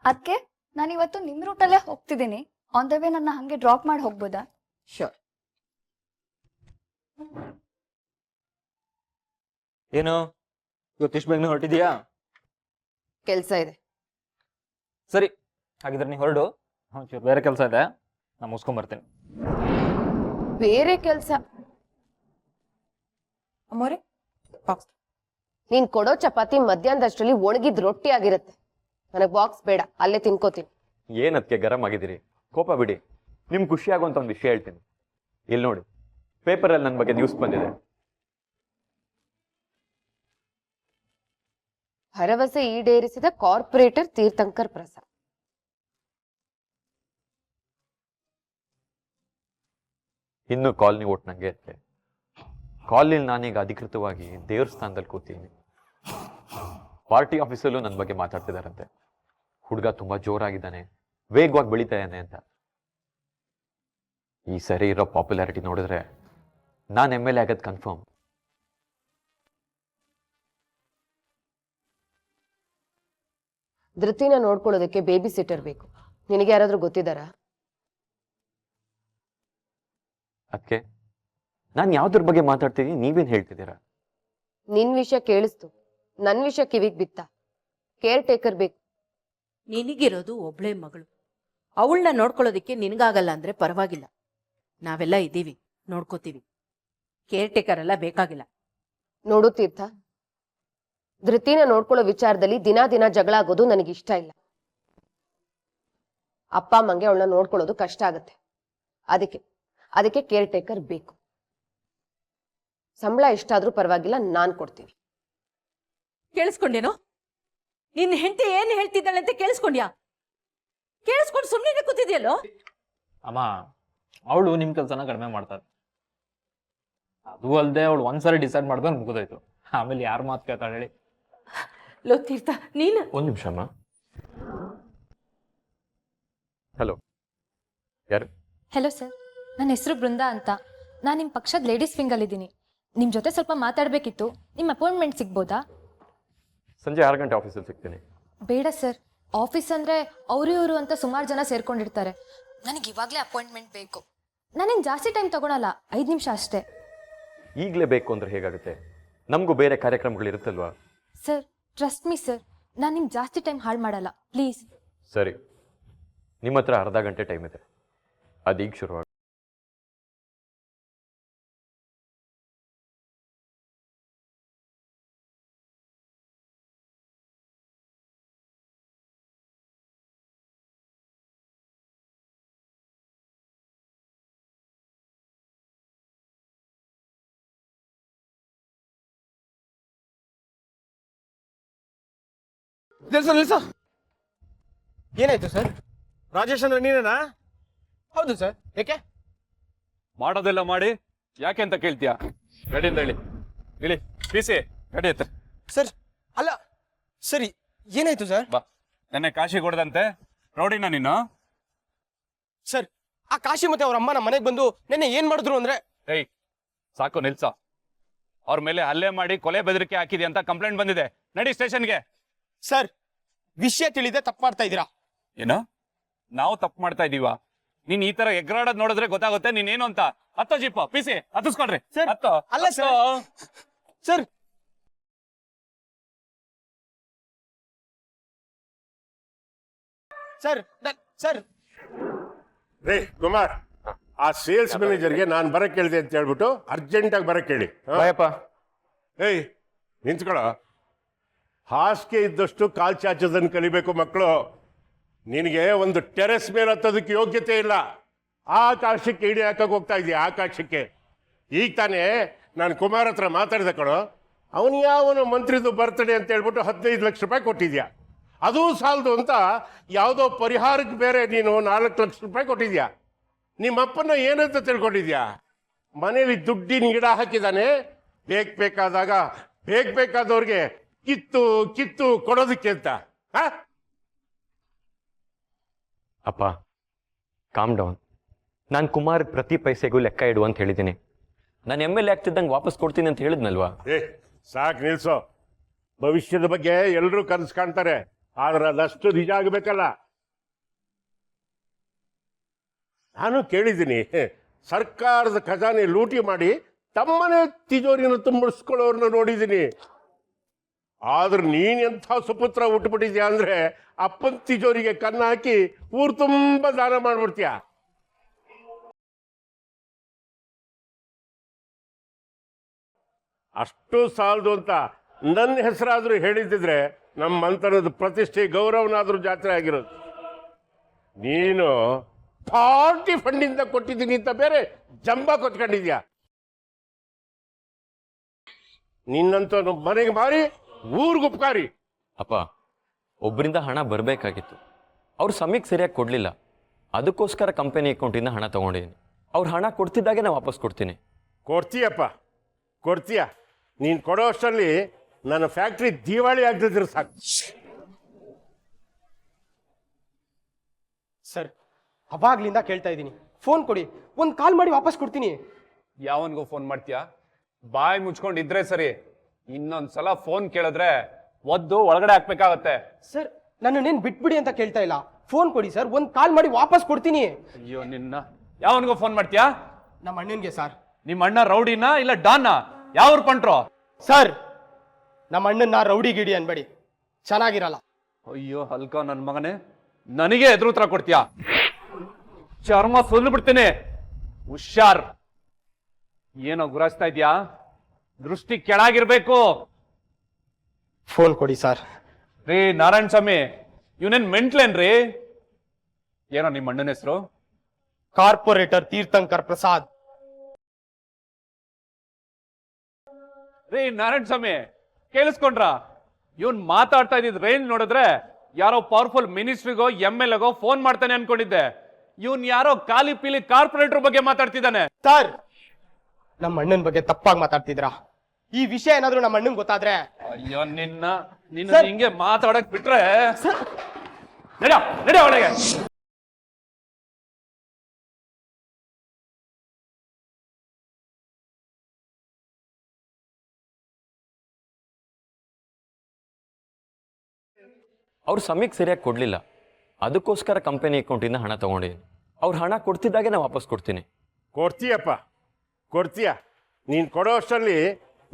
ಅದಕ್ಕೆ ನಾನು ಇವತ್ತು ನಿಮ್ ರೂಟಲ್ಲೇ ಹೋಗ್ತಿದ್ದೀನಿ. ಆನ್ ದ ವೇ ನನ್ನ ಹಂಗೆ ಡ್ರಾಪ್ ಮಾಡಿ ಹೋಗ್ಬೋದಾ? ಶೋರ್. ಏನು ಇವತ್ತು ಇಷ್ಟು ಬೇಗನೆ ಹೊರಟಿದ್ಯಾ? ಕೆಲಸ ಇದೆ. ಸರಿ, ಹಾಗಿದ್ರೆ ನೀ ಹೊರಡು. ಒಂಚೂರು ಬೇರೆ ಕೆಲಸ ಇದೆ, ನಾನು ಮುಗಿಸ್ಕೊಂಬರ್ತೀನಿ. ಬೇರೆ ಕೆಲಸ? ಅಮ್ಮೋರೆ, ನೀನ್ ಕೊಡೋ ಚಪಾತಿ ಮಧ್ಯಾಹ್ನದಷ್ಟರಲ್ಲಿ ಒಣಗಿದ್ ರೊಟ್ಟಿ ಆಗಿರುತ್ತೆ. ನನಗ್ ಬಾಕ್ಸ್ ಬೇಡ, ಅಲ್ಲೇ ತಿನ್ಕೋತೀನಿ. ಏನದಕ್ಕೆ ಗರಂ ಆಗಿದ್ದೀರಿ? ಕೋಪ ಬಿಡಿ. ನಿಮ್ಗೆ ಖುಷಿ ಆಗುವಂತ ಒಂದು ವಿಷಯ ಹೇಳ್ತೀನಿ. ಇಲ್ಲಿ ನೋಡಿ, ಪೇಪರಲ್ಲಿ ನನ್ನ ಬಗ್ಗೆ ನ್ಯೂಸ್ ಬಂದಿದೆ. ಭರವಸೆ ಈಡೇರಿಸಿದ ಕಾರ್ಪೊರೇಟರ್ ತೀರ್ಥಂಕರ್ ಪ್ರಸಾದ್. ಇನ್ನು ಕಾಲನಿ ಓಟ್ ನನಗೆ ಐತೆ. ಕಾಲನಿಲಿ ನಾನೀಗ ಅಧಿಕೃತವಾಗಿ ದೇವ್ರ ಸ್ಥಾನದಲ್ಲಿ ಕೂತೀನಿ. ಪಾರ್ಟಿ ಆಫೀಸಲ್ಲೂ ನನ್ನ ಬಗ್ಗೆ ಮಾತಾಡ್ತಿದಾರಂತೆ. ಹುಡುಗ ತುಂಬಾ ಜೋರಾಗಿದ್ದಾನೆ, ವೇಗವಾಗಿ ಬೆಳೀತಾ ಇದ್ದಾನೆ ಅಂತ. ಈ ಸರಿ ಇರೋ ಪಾಪ್ಯುಲಾರಿಟಿ ನೋಡಿದ್ರೆ ನಾನು MLA ಆಗೋದು ಕನ್ಫರ್ಮ್. ಧೃತಿನ ನೋಡ್ಕೊಳ್ಳೋದಕ್ಕೆ ಬೇಬಿ ಸಿಟ್ಟರ್ ಬೇಕು. ನಿನಗೆ ಯಾರಾದ್ರೂ ಗೊತ್ತಿದ್ದಾರಾ? ಅದಕ್ಕೆ ನಾನು ಯಾವ್ದ್ರ ಬಗ್ಗೆ ಮಾತಾಡ್ತೀನಿ, ನೀವೇನು ಹೇಳ್ತಿದ್ದೀರಾ? ನಿನ್ ವಿಷಯ ಕೇಳಿಸ್ತು, ನನ್ ವಿಷಯ ಕಿವಿಗ್ ಬಿತ್ತ. ಕೇರ್ ಟೇಕರ್ ಬೇಕು. ನಿನಗಿರೋದು ಒಬ್ಳೆ ಮಗಳು, ಅವಳನ್ನ ನೋಡ್ಕೊಳ್ಳೋದಿಕ್ಕೆ ನಿನಗಾಗಲ್ಲ ಅಂದ್ರೆ ಪರವಾಗಿಲ್ಲ, ನಾವೆಲ್ಲ ಇದ್ದೀವಿ, ನೋಡ್ಕೋತೀವಿ. ಕೇರ್ ಟೇಕರ್ ಎಲ್ಲ ಬೇಕಾಗಿಲ್ಲ. ನೋಡು ತೀರ್ಥ, ಧೃತಿನ ನೋಡ್ಕೊಳ್ಳೋ ವಿಚಾರದಲ್ಲಿ ದಿನ ಜಗಳ ಆಗೋದು ನನಗಿಷ್ಟ ಇಲ್ಲ. ಅಪ್ಪ ಅಮ್ಮಂಗೆ ಅವಳನ್ನ ನೋಡ್ಕೊಳ್ಳೋದು ಕಷ್ಟ ಆಗತ್ತೆ. ಅದಕ್ಕೆ ಕೇರ್ ಟೇಕರ್ ಬೇಕು. ಸಂಬಳ ಎಷ್ಟಾದ್ರೂ ಪರವಾಗಿಲ್ಲ, ನಾನ್ ಕೊಡ್ತೀನಿ. ಕೇಳಿಸ್ಕೊಂಡೇನೋ? ನಿನ್ನ ಹೆಂಡತಿ ಏನ್ ಹೇಳ್ತಿದ್ದಾಳೆ ಅಂತ ಕೇಳಿಸ್ಕೊಂಡ್ಯಾ? ಕೇಳಿಸ್ಕೊಂಡು ಸುಮ್ಮನೆ ಕೂತಿದ್ಯಲ್ಲೋ? ಅಮ್ಮ, ಅವಳು ನಿಮ್ಮ ಕೆಲಸನ ಕಡಿಮೆ ಮಾಡ್ತಾರೆ. ಅದು ಅಲ್ಲದೆ ಅವಳು ಒಂದ್ಸರಿ ಡಿಸೈಡ್ ಮಾಡಿದ್ರೆ ಮುಗಿದೋಯ್ತು. ಆಮೇಲೆ ಯಾರು ಮಾತು ಕೇಳ್ತಾಳೆ ಹೇಳಿ? ಲೋ ತೀರ್ಥ, ನೀನು ಒಂದು ನಿಮಿಷ ಅಮ್ಮ. ಹಲೋ, ಯಾರು? ಹೆಲೋ ಸರ್, ನನ್ನ ಹೆಸರು ಬೃಂದಾ ಅಂತ. ನಾನು ನಿಮ್ಮ ಪಕ್ಷದ ಲೇಡೀಸ್ ವಿಂಗಲ್ಲಿದ್ದೀನಿ. ನಿಮ್ಮ ಜೊತೆ ಸ್ವಲ್ಪ ಮಾತಾಡಬೇಕಿತ್ತು. ನಿಮ್ಮ ಅಪಾಯಿಂಟ್ಮೆಂಟ್ ಸಿಗ್ಬೋದಾ? ಸಂಜೆ 6 ಗಂಟೆ ಆಫೀಸಲ್ಲಿ ಸಿಗ್ತೀನಿ. ಬೇಡ ಸರ್, ಆಫೀಸ್ ಅಂದರೆ ಅವರು ಇವರು ಅಂತ ಸುಮಾರು ಜನ ಸೇರ್ಕೊಂಡಿರ್ತಾರೆ. ನನಗೆ ಇವಾಗಲೇ ಅಪಾಯಿಂಟ್ಮೆಂಟ್ ಬೇಕು. ನಾನೇನು ಜಾಸ್ತಿ ಟೈಮ್ ತಗೊಳಲ್ಲ, 5 ನಿಮಿಷ ಅಷ್ಟೇ. ಈಗಲೇ ಬೇಕು ಅಂದ್ರೆ ಹೇಗಾಗುತ್ತೆ? ನಮಗೂ ಬೇರೆ ಕಾರ್ಯಕ್ರಮಗಳಿರುತ್ತಲ್ವಾ? ಸರ್, ಟ್ರಸ್ಟ್ ಮೀ ಸರ್, ನಾನು ನಿಮ್ಗೆ ಜಾಸ್ತಿ ಟೈಮ್ ಹಾಳು ಮಾಡಲ್ಲ, ಪ್ಲೀಸ್. ಸರಿ, ನಿಮ್ಮ ಹತ್ರ ಅರ್ಧ ಗಂಟೆ ಟೈಮ್ ಇದೆ, ಅದೀಗ ಶುರುವಾಗ. ನಿಲ್ಸ. ಏನಾಯ್ತು ಸರ್? ರಾಜೇಶ್ ಅಂದ್ರೆ ನೀನೇನಾ? ಹೌದು ಸರ್. ಏಕೆ? ಮಾಡೋದೆಲ್ಲ ಮಾಡಿ ಯಾಕೆ ಅಂತ ಕೇಳ್ತೀಯಾ? ಗಾಡಿಯಿಂದ ಇಳಿ ಬಿಸಿ ಗಾಡಿ ಹತ್ರ. ಸರ್ ಅಲ್ಲ ಸರಿ, ಏನಾಯ್ತು ಸರ್? ಬಾ, ನೆನ್ನೆ ಕಾಶಿ ಕೊಡದಂತೆ ನೋಡಿನ ನೀನು? ಸರ್, ಆ ಕಾಶಿ ಮತ್ತೆ ಅವ್ರ ಅಮ್ಮ ನಮ್ಮ ಮನೆಗೆ ಬಂದು ನೆನ್ನೆ ಏನ್ ಮಾಡಿದ್ರು ಅಂದ್ರೆ... ಏಯ್ ಸಾಕು ನಿಲ್ಸ. ಅವ್ರ ಮೇಲೆ ಹಲ್ಲೆ ಮಾಡಿ ಕೊಲೆ ಬೆದರಿಕೆ ಹಾಕಿದೆ ಅಂತ ಕಂಪ್ಲೇಂಟ್ ಬಂದಿದೆ. ನಡಿ ಸ್ಟೇಷನ್ಗೆ. ಸರ್, ವಿಷಯ ತಿಳಿದೆ ತಪ್ಪು ಮಾಡ್ತಾ ಇದ್ದೀರಾ. ಏನು? ನಾವು ತಪ್ಪು ಮಾಡ್ತಾ ಇದೀವ? ನೀನ್ ಈ ತರ ಎಗ್ರಾಡೋದ್ ನೋಡಿದ್ರೆ ಗೊತ್ತಾಗುತ್ತೆ ನೀನೇನು ಅಂತ. ಹತ್ತೋ ಜೀಪ ಪಿಸಿ ಹತ್ತಿಸ್ಕೊಳ್ರಿ. ಸರ್ ಹತ್ತೋ. ಅಲ್ಲ ಸರ್. ಸರ್ ಸರ್ ಸರ್ ರೇ ಕುಮಾರ್, ಆ ಸೇಲ್ಸ್ ಮ್ಯಾನೇಜರ್ಗೆ ನಾನು ಬರಕ್ ಹೇಳಿದೆ ಅಂತ ಹೇಳ್ಬಿಟ್ಟು ಅರ್ಜೆಂಟಾಗಿ ಬರಕ್ ಹೇಳಿ. ಬಾಯಪ್ಪ. ಏಯ್ ನಿಂತ್ಕೊಳ್ಳೋ. ಹಾಸಿಗೆ ಇದ್ದಷ್ಟು ಕಾಲ್ ಚಾಚೋದನ್ನು ಕಲಿಬೇಕು ಮಕ್ಕಳು. ನಿನಗೆ ಒಂದು ಟೆರೆಸ್ ಮೇಲೆ ಹತ್ತೋದಕ್ಕೆ ಯೋಗ್ಯತೆ ಇಲ್ಲ. ಆಕಾಶಕ್ಕೆ ಇಡಿ ಹಾಕಕ್ಕೆ ಹೋಗ್ತಾ ಇದೆಯಾ? ಆಕಾಶಕ್ಕೆ. ಈಗ ತಾನೇ ನಾನು ಕುಮಾರ್ ಹತ್ರ ಮಾತಾಡಿದೆ ಕಣೋ. ಅವನು ಯಾವನು ಮಂತ್ರಿದು ಬರ್ತಡೇ ಅಂತ ಹೇಳ್ಬಿಟ್ಟು 15 ಲಕ್ಷ ರೂಪಾಯಿ ಕೊಟ್ಟಿದ್ಯಾ. ಅದೂ ಸಾಲದು ಅಂತ ಯಾವುದೋ ಪರಿಹಾರಕ್ಕೆ ಬೇರೆ ನೀನು 4 ಲಕ್ಷ ರೂಪಾಯಿ ಕೊಟ್ಟಿದ್ಯಾ. ನಿಮ್ಮಪ್ಪನ ಏನಂತ ತಿಳ್ಕೊಂಡಿದ್ಯಾ? ಮನೇಲಿ ದುಡ್ಡಿನ ಗಿಡ ಹಾಕಿದ್ದಾನೆ, ಬೇಕಾದಾಗ ಬೇಕಾದವ್ರಿಗೆ ಕಿತ್ತು ಕೊಡೋದಕ್ಕೆ ಅಂತ. ಅಪ್ಪ, ಕಾಮ್ ಡೌನ್. ನಾನು ಕುಮಾರ್ ಪ್ರತಿ ಪೈಸೆಗೂ ಲೆಕ್ಕ ಇಡು ಅಂತ ಹೇಳಿದ್ದೀನಿ. ನಾನು MLA ಆಗ್ತಿದ್ದಂಗೆ ವಾಪಸ್ ಕೊಡ್ತೀನಿ ಅಂತ ಹೇಳಿದ್ನಲ್ವಾ? ಸಾಕು ನಿಲ್ಸೋ. ಭವಿಷ್ಯದ ಬಗ್ಗೆ ಎಲ್ಲರೂ ಕನಸು ಕಾಣ್ತಾರೆ, ಆದ್ರೆ ಅದಷ್ಟು ನಿಜ ಆಗಬೇಕಲ್ಲ. ನಾನು ಕೇಳಿದ್ದೀನಿ, ಸರ್ಕಾರದ ಖಜಾನೆ ಲೂಟಿ ಮಾಡಿ ತಮ್ಮನೆ ತಿಜೋರಿನ ತುಂಬಿಸ್ಕೊಳ್ಳೋರ್ನ ನೋಡಿದ್ದೀನಿ. ಆದ್ರೆ ನೀನ್ ಎಂಥ ಸುಪುತ್ರ ಹುಟ್ಟುಬಿಟ್ಟಿದ್ಯಾ ಅಂದ್ರೆ ಅಪ್ಪನ ತಿಜೋರಿಗೆ ಕನ್ನ ಹಾಕಿ ಊರು ತುಂಬ ದಾನ ಮಾಡ್ಬಿಡ್ತೀಯ. ಅಷ್ಟು ಸಾಲದು ಅಂತ ನನ್ನ ಹೆಸರಾದ್ರೂ ಹೇಳಿದ್ದಿದ್ರೆ ನಮ್ಮ ಮಂತನದ ಪ್ರತಿಷ್ಠೆ ಗೌರವನಾದ್ರೂ ಜಾತ್ರೆ ಆಗಿರೋದು. ನೀನು ಪಾರ್ಟಿ ಫಂಡಿಂದ ಕೊಟ್ಟಿದ್ದೀನಿ ಅಂತ ಬೇರೆ ಜಂಬ ಕೊತ್ಕೊಂಡಿದ್ಯಾ. ನಿನ್ನಂತ ಮನೆಗೆ ಮಾರಿ ಊರ್ಗೆ ಉಪಕಾರಿ. ಅಪ್ಪ, ಒಬ್ಬರಿಂದ ಹಣ ಬರಬೇಕಾಗಿತ್ತು, ಅವ್ರು ಸಮಯಕ್ಕೆ ಸರಿಯಾಗಿ ಕೊಡಲಿಲ್ಲ. ಅದಕ್ಕೋಸ್ಕರ ಕಂಪನಿ ಅಕೌಂಟಿಂದ ಹಣ ತೊಗೊಂಡಿದ್ದೀನಿ. ಅವ್ರು ಹಣ ಕೊಡ್ತಿದ್ದಾಗೆ ನಾನು ವಾಪಸ್ ಕೊಡ್ತೀನಿ. ಕೊಡ್ತೀಯಪ್ಪ, ಕೊಡ್ತೀಯ. ನೀನು ಕೊಡೋ ಅಷ್ಟರಲ್ಲಿ ನನ್ನ ಫ್ಯಾಕ್ಟ್ರಿ ದಿವಾಳಿ ಆಗದಿದ್ರೆ ಸಾಕು. ಸರ್, ಅವಾಗ್ಲಿಂದ ಕೇಳ್ತಾ ಇದ್ದೀನಿ, ಫೋನ್ ಕೊಡಿ, ಒಂದು ಕಾಲ್ ಮಾಡಿ ವಾಪಸ್ ಕೊಡ್ತೀನಿ. ಯಾವನ್ಗೂ ಫೋನ್ ಮಾಡ್ತೀಯಾ? ಬಾಯಿ ಮುಚ್ಕೊಂಡಿದ್ರೆ ಸರಿ. ಇನ್ನೊಂದ್ಸಲ ಫೋನ್ ಕೇಳಿದ್ರೆ ಒದ್ದು ಒಳಗಡೆ ಹಾಕ್ಬೇಕಾಗತ್ತೆ. ಸರ್, ನನ್ನನ್ನೇನು ಬಿಟ್ಬಿಡಿ ಅಂತ ಕೇಳ್ತಾ ಇಲ್ಲ, ಫೋನ್ ಕೊಡಿ ಸರ್, ಒಂದು ಕಾಲ್ ಮಾಡಿ ವಾಪಸ್ ಕೊಡ್ತೀನಿ. ಅಯ್ಯೋ ನಿನ್ನ, ಯಾವನ್ಗೂ ಫೋನ್ ಮಾಡ್ತೀಯಾ? ನಮ್ಮ ಅಣ್ಣನ್ಗೆ ಸರ್. ನಿಮ್ಮ ಅಣ್ಣ ರೌಡಿನ ಇಲ್ಲ ಡಾನ್ನ? ಯಾವ ಪಂಟ್ರೋ? ಸರ್, ನಮ್ಮ ಅಣ್ಣನ ರೌಡಿ ಗಿಡಿ ಅನ್ಬೇಡಿ, ಚೆನ್ನಾಗಿರಲ್ಲ. ಅಯ್ಯೋ ಹಲ್ಕ ನನ್ನ ಮಗನೇ, ನನಗೆ ಎದುರು ಉತ್ತರ ಕೊಡ್ತೀಯಾ? ಚರ್ಮ ಸುಲ್ಲು ಬಿಡ್ತೀನಿ, ಹುಷಾರ್. ಏನೋ ಗುರಾಯಿಸ್ತಾ ಇದ್ಯಾ? ದೃಷ್ಟಿ ಕೆಳಗಿರ್ಬೇಕು. ಫೋನ್ ಕೊಡಿ ಸರ್. ರೀ ನಾರಾಯಣ ಸ್ವಾಮಿ, ಇವನೇನ್ ಮೆಂಟ್ಲೇನ್ರಿ? ಏನೋ ನಿಮ್ಮ ಅಣ್ಣನ ಹೆಸರು? ಕಾರ್ಪೊರೇಟರ್ ತೀರ್ಥಂಕರ್ ಪ್ರಸಾದ್. ರೀ ನಾರಾಯಣ ಸ್ವಾಮಿ, ಕೇಳಿಸ್ಕೊಂಡ್ರ? ಇವನ್ ಮಾತಾಡ್ತಾ ಇದ್ದಿದ್ ರೇಂಜ್ ನೋಡಿದ್ರೆ ಯಾರೋ ಪವರ್ಫುಲ್ ಮಿನಿಸ್ಟ್ರಿಗೋ MLAಗೋ ಫೋನ್ ಮಾಡ್ತಾನೆ ಅನ್ಕೊಂಡಿದ್ದೆ. ಇವನ್ ಯಾರೋ ಖಾಲಿ ಪೀಲಿ ಕಾರ್ಪೊರೇಟರ್ ಬಗ್ಗೆ ಮಾತಾಡ್ತಿದ್ದಾನೆ. ಸರ್, ನಮ್ಮ ಅಣ್ಣನ ಬಗ್ಗೆ ತಪ್ಪಾಗಿ ಮಾತಾಡ್ತಿದ್ರಾ? ಈ ವಿಷಯ ಏನಾದ್ರೂ ನಮ್ಮ ಅಣ್ಣಂಗೆ ಗೊತ್ತಾದ್ರೆ? ಅಯ್ಯೋ ನಿನ್ನ ಹಿಂಗೆ ಮಾತಾಡಕ್ ಬಿಟ್ರೆ ನಡ ಒಳಗೆ. ಅವ್ರು ಸಮಯಕ್ಕೆ ಸರಿಯಾಗಿ ಕೊಡಲಿಲ್ಲ, ಅದಕ್ಕೋಸ್ಕರ ಕಂಪನಿ ಅಕೌಂಟಿಂದ ಹಣ ತೊಗೊಂಡಿದ್ದೀನಿ. ಅವ್ರು ಹಣ ಕೊಡ್ತಿದ್ದಾಗೆ ನಾನು ವಾಪಸ್ ಕೊಡ್ತೀನಿ. ಕೊಡ್ತೀಯಪ್ಪ, ಕೊಡ್ತೀಯ. ನೀನು ಕೊಡೋ ಅಷ್ಟರಲ್ಲಿ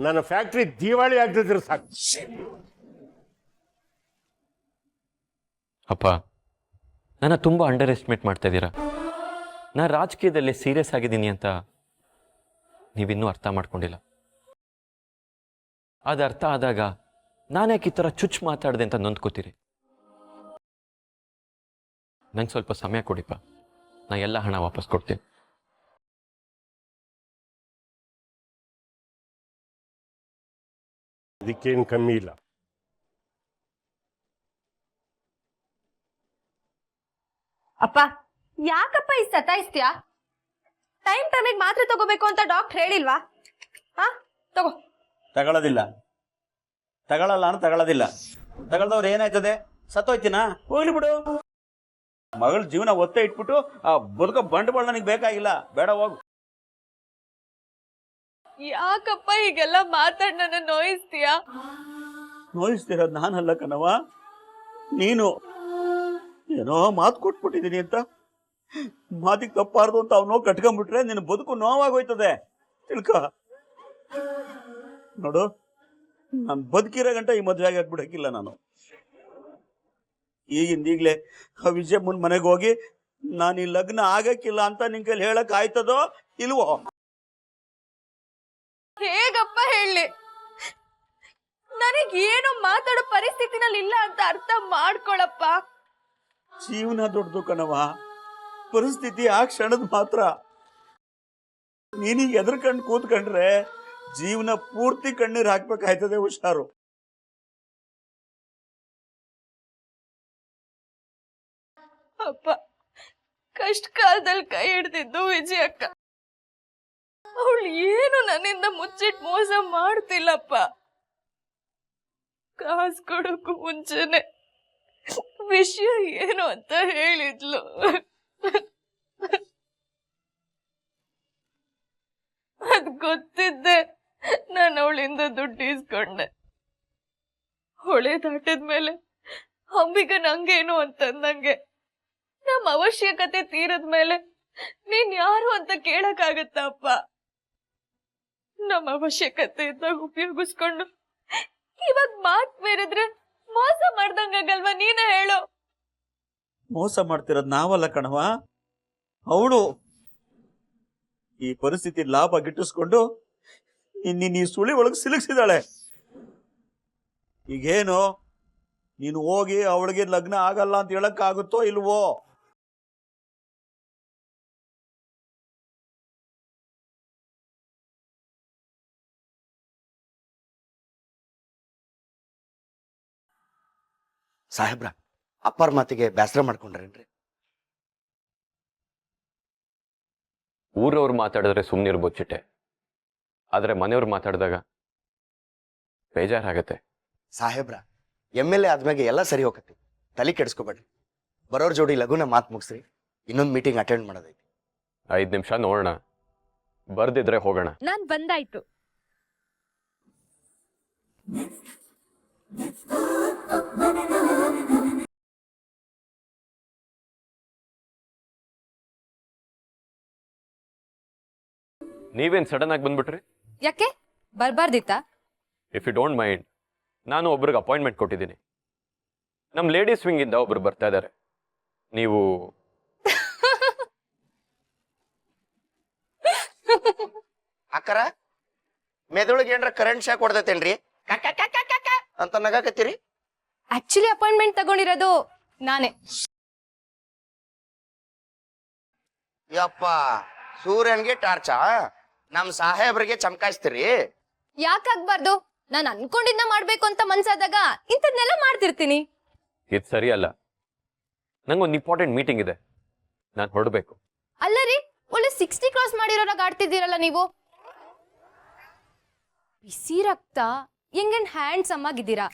ನನ್ನ ಫ್ಯಾಕ್ಟ್ರಿ ದಿವಾಳಿ ಆಗದಿದ್ರೆ ಸಾಕು. ಅಪ್ಪ, ನನ್ನ ತುಂಬ ಅಂಡರ್ ಎಸ್ಟಿಮೇಟ್ ಮಾಡ್ತಾ ಇದ್ದೀರಾ. ನಾನು ರಾಜಕೀಯದಲ್ಲಿ ಸೀರಿಯಸ್ ಆಗಿದ್ದೀನಿ ಅಂತ ನೀವಿನ್ನೂ ಅರ್ಥ ಮಾಡ್ಕೊಂಡಿಲ್ಲ. ಅದು ಅರ್ಥ ಆದಾಗ ನಾನ್ಯಾಕೆ ಈ ಥರ ಚುಚ್ಚು ಮಾತಾಡಿದೆ ಅಂತ ನೊಂದ್ಕೋತೀರಿ. ನಂಗೆ ಸ್ವಲ್ಪ ಸಮಯ ಕೊಡಿಪ್ಪ, ನಾ ಎಲ್ಲ ಹಣ ವಾಪಸ್ ಕೊಡ್ತೀನಿ. ಇದಕ್ಕೇನು ಕಮ್ಮಿ ಇಲ್ಲ. ಅಪ್ಪ, ಯಾಕಪ್ಪ ಈ ಸತಾಯಿಸ್ತೀಯಾ? ಟೈಮಿಗೆ ಮಾತ್ರೆ ತಗೋಬೇಕು ಅಂತ ಡಾಕ್ಟರ್ ಹೇಳಿಲ್ವಾ? ಹಾ, ತಗೋ. ತಗೊಳ್ಳೋದಿಲ್ಲ, ತಗೊಳ್ಳಲ್ಲ ಅಂದ್ರೆ ತಗೊಳ್ಳೋದಿಲ್ಲ. ತಗೊಳ್ದವ್ರು ಏನಾಯ್ತದೆ? ಸತ್ತೋಯ್ತಿನಾ? ಹೋಗ್ಲಿ ಬಿಡು. ಮಗಳ ಜೀವನ ಒತ್ತೆ ಇಟ್ಬಿಟ್ಟು ಆ ಬದುಕೋ ಬಂಡವಾಳ ನನಗೆ ಬೇಕಾಗಿಲ್ಲ, ಬೇಡ ಹೋಗು. ಯಾಕಪ್ಪ ಹೀಗೆಲ್ಲ ಮಾತಾಡ್ ನನ್ನ ನೋಯಿಸ್ತೀಯಾ? ನೋಯಿಸ್ತಿರೋದು ನಾನಲ್ಲ ಕಣವ, ನೀನು. ಏನೋ ಮಾತು ಕೊಟ್ಬಿಟ್ಟಿದ್ದೀನಿ ಅಂತ ಮಾತಿಗೆ ತಪ್ಪಾರ್ದು ಅಂತ ಅವನು ಕಟ್ಕೊಂಡ್ಬಿಟ್ರೆ ನಿನ್ನ ಬದುಕು ನೋವಾಗೋಯ್ತದೆ, ತಿಳ್ಕ. ನೋಡು, ನಾನು ಬದುಕಿರೋ ಗಂಟ ಈ ಮದುವೆ ಆಗ್ಬಿಡಕ್ಕಿಲ್ಲ ನಾನು. ಈಗಿಂದೀಗ್ಲೇ ಆ ವಿಜಯಮ್ಮನ ಮನೆಗೆ ಹೋಗಿ ನಾನು ಈ ಲಗ್ನ ಆಗಕ್ಕಿಲ್ಲ ಅಂತ ನಿನ್ ಕೈಲಿ ಹೇಳಕ್ ಆಯ್ತದೋ ಇಲ್ವೋ? ಹೇಗಪ್ಪ ಹೇಳಿ? ನನಗೇನು ಮಾತಾಡೋ ಪರಿಸ್ಥಿತಿನಲ್ಲಿ ಇಲ್ಲ ಅಂತ ಅರ್ಥ ಮಾಡ್ಕೊಳಪ್ಪ. ಜೀವನ ದೊಡ್ಡದು ಕಣವ, ಪರಿಸ್ಥಿತಿ ಆ ಕ್ಷಣದ ಮಾತ್ರ. ನೀನೀಗ ಎದ್ರಕಂಡು ಕೂತ್ಕೊಂಡ್ರೆ ಜೀವನ ಪೂರ್ತಿ ಕಣ್ಣೀರು ಹಾಕ್ಬೇಕಾಯ್ತದೆ, ಹುಷಾರು. ಅಪ್ಪ, ಕಷ್ಟ ಕಾಲದಲ್ಲಿ ಕೈ ಹಿಡ್ದಿದ್ದು ವಿಜಯ ಅಕ್ಕ. ಅವಳು ಏನು ನನ್ನಿಂದ ಮುಚ್ಚಿಟ್ ಮೋಸ ಮಾಡ್ತಿಲ್ಲಪ್ಪ. ಕಾಸು ಕೊಡೋಕು ಮುಂಚೆನೆ ವಿಷಯ ಏನು ಅಂತ ಹೇಳಿದ್ಲು. ಅದ್ ಗೊತ್ತಿದ್ದೆ ನಾನು ಅವಳಿಂದ ದುಡ್ಡು ಇಸ್ಕೊಂಡೆ. ಹೊಳೆ ದಾಟದ್ಮೇಲೆ ಅಂಬಿಗ ನಂಗೇನು ಅಂತಂದಂಗೆ ನಮ್ಮ ಅವಶ್ಯಕತೆ ತೀರದ್ಮೇಲೆ ನೀನ್ ಯಾರು ಅಂತ ಕೇಳಕ್ಕಾಗತ್ತಪ್ಪ? ನಮ್ಮ ಅವಶ್ಯಕತೆ ಇದ್ದಾಗ ಉಪಯೋಗಿಸ್ಕೊಂಡು ಇವಾಗ ಮಾತ್ ಮೇರಿದ್ರೆ ಮೋಸ ಮಾಡ್ದಂಗಾಗಲ್ವಾ? ನೀನೇ ಹೇಳು. ಮೋಸ ಮಾಡ್ತಿರೋದು ನಾವಲ್ಲ ಕಣವ, ಅವಳು. ಈ ಪರಿಸ್ಥಿತಿ ಲಾಭ ಗಿಟ್ಟಿಸ್ಕೊಂಡು ನೀನ್ ಈ ಸುಳಿ ಒಳಗೆ ಸಿಲುಕ್ಸಿದಾಳೆ. ಈಗೇನು ನೀನು ಹೋಗಿ ಅವಳಿಗೆ ಲಗ್ನ ಆಗಲ್ಲ ಅಂತ ಹೇಳಕ್ ಆಗುತ್ತೋ ಇಲ್ವೋ? ಸಾಹೇಬ್ರ, ಅಪ್ಪರ ಮಾತಿಗೆ ಬೇಸರ ಮಾಡ್ಕೊಂಡ್ರೇನ್ರಿ? ಊರವ್ರು ಮಾತಾಡಿದ್ರೆ ಸುಮ್ಮನಿರ್ಬೋದು ಚಿಟ್ಟೆ, ಆದರೆ ಮನೆಯವ್ರು ಮಾತಾಡಿದಾಗ ಬೇಜಾರಾಗತ್ತೆ. ಸಾಹೇಬ್ರ MLA ಆದ್ಮ್ಯಾಗೆ ಎಲ್ಲ ಸರಿ ಹೋಗತ್ತೆ, ತಲೆ ಕೆಡಿಸ್ಕೋಬೇಡ್ರಿ. ಬರೋರ್ ಜೋಡಿ ಲಘುನ ಮಾತು ಮುಗಿಸ್ರಿ, ಇನ್ನೊಂದು ಮೀಟಿಂಗ್ ಅಟೆಂಡ್ ಮಾಡೋದೈತಿ. 5 ನಿಮಿಷ ನೋಡೋಣ, ಬರ್ದಿದ್ರೆ ಹೋಗೋಣ. ನಾನ್ ಬಂದಾಯ್ತು. ನೀವೇನ್ ಸಡನ್ ಆಗಿ ಬಂದ್ಬಿಟ್ರಿ? ಯಾಕೆ ಬರ್ಬಾರ್ದಿತ್ತಾ? ಇಫ್ ಯು ಡೋಂಟ್ ಮೈಂಡ್, ನಾನು ಒಬ್ರಿಗೆ ಅಪಾಯಿಂಟ್ಮೆಂಟ್ ಕೊಟ್ಟಿದ್ದೀನಿ. ನಮ್ಮ ಲೇಡೀಸ್ ವಿಂಗ್ ಇಂದ ಒಬ್ರು ಬರ್ತಾ ಇದ್ದಾರೆ. ನೀವು ಅಕ್ಕರ ಮೆದುಳಿಗೆ ಏನ್ರ ಕರೆಂಟ್ ಶಾಕ್ ಹೊಡೆದೈತೇನ್ರಿ ಅಂತ ನಗಾಕತ್ತೀರಿ? ಆಕ್ಚುಲಿ ಅಪಾಯಿಂಟ್ಮೆಂಟ್ ತಗೊಂಡಿರೋದು ನಾನೇ. ಯಪ್ಪ, ಸೂರ್ಯನ್ಗೆ ಟಾರ್ಚಾ, ನಮ್ ಸಾಹೇಬ್ರಿಗೆ ಚಮಕಾಯಿಸ್ತೀರಿ? ಯಾಕಾಗ್ಬಾರ್ದು? ನಾನು ಅನ್ಕೊಂಡಿದ್ನ ಮಾಡ್ಬೇಕು ಅಂತ ಮನ್ಸಾದಾಗ ಇಂಥದ್ನೆಲ್ಲ ಮಾಡ್ತಿರ್ತೀನಿ. ಇದು ಸರಿ ಅಲ್ಲ. ನಂಗೊಂದು ಇಂಪಾರ್ಟೆಂಟ್ ಮೀಟಿಂಗ್ ಇದೆ, ನಾನು ಹೊರಡಬೇಕು. ಅಲ್ಲ ರೀ, ಒಳ್ಳೆ 60 ಕ್ರಾಸ್ ಮಾಡಿರೋರಾಗ ಆಡ್ತಿದ್ದೀರಲ್ಲ ನೀವು. ಬಿಸಿ ರಕ್ತ, ಯಂಗ್ ಅಂಡ್ ಹ್ಯಾಂಡ್ಸಮ್ ಆಗಿದ್ದೀರಾ.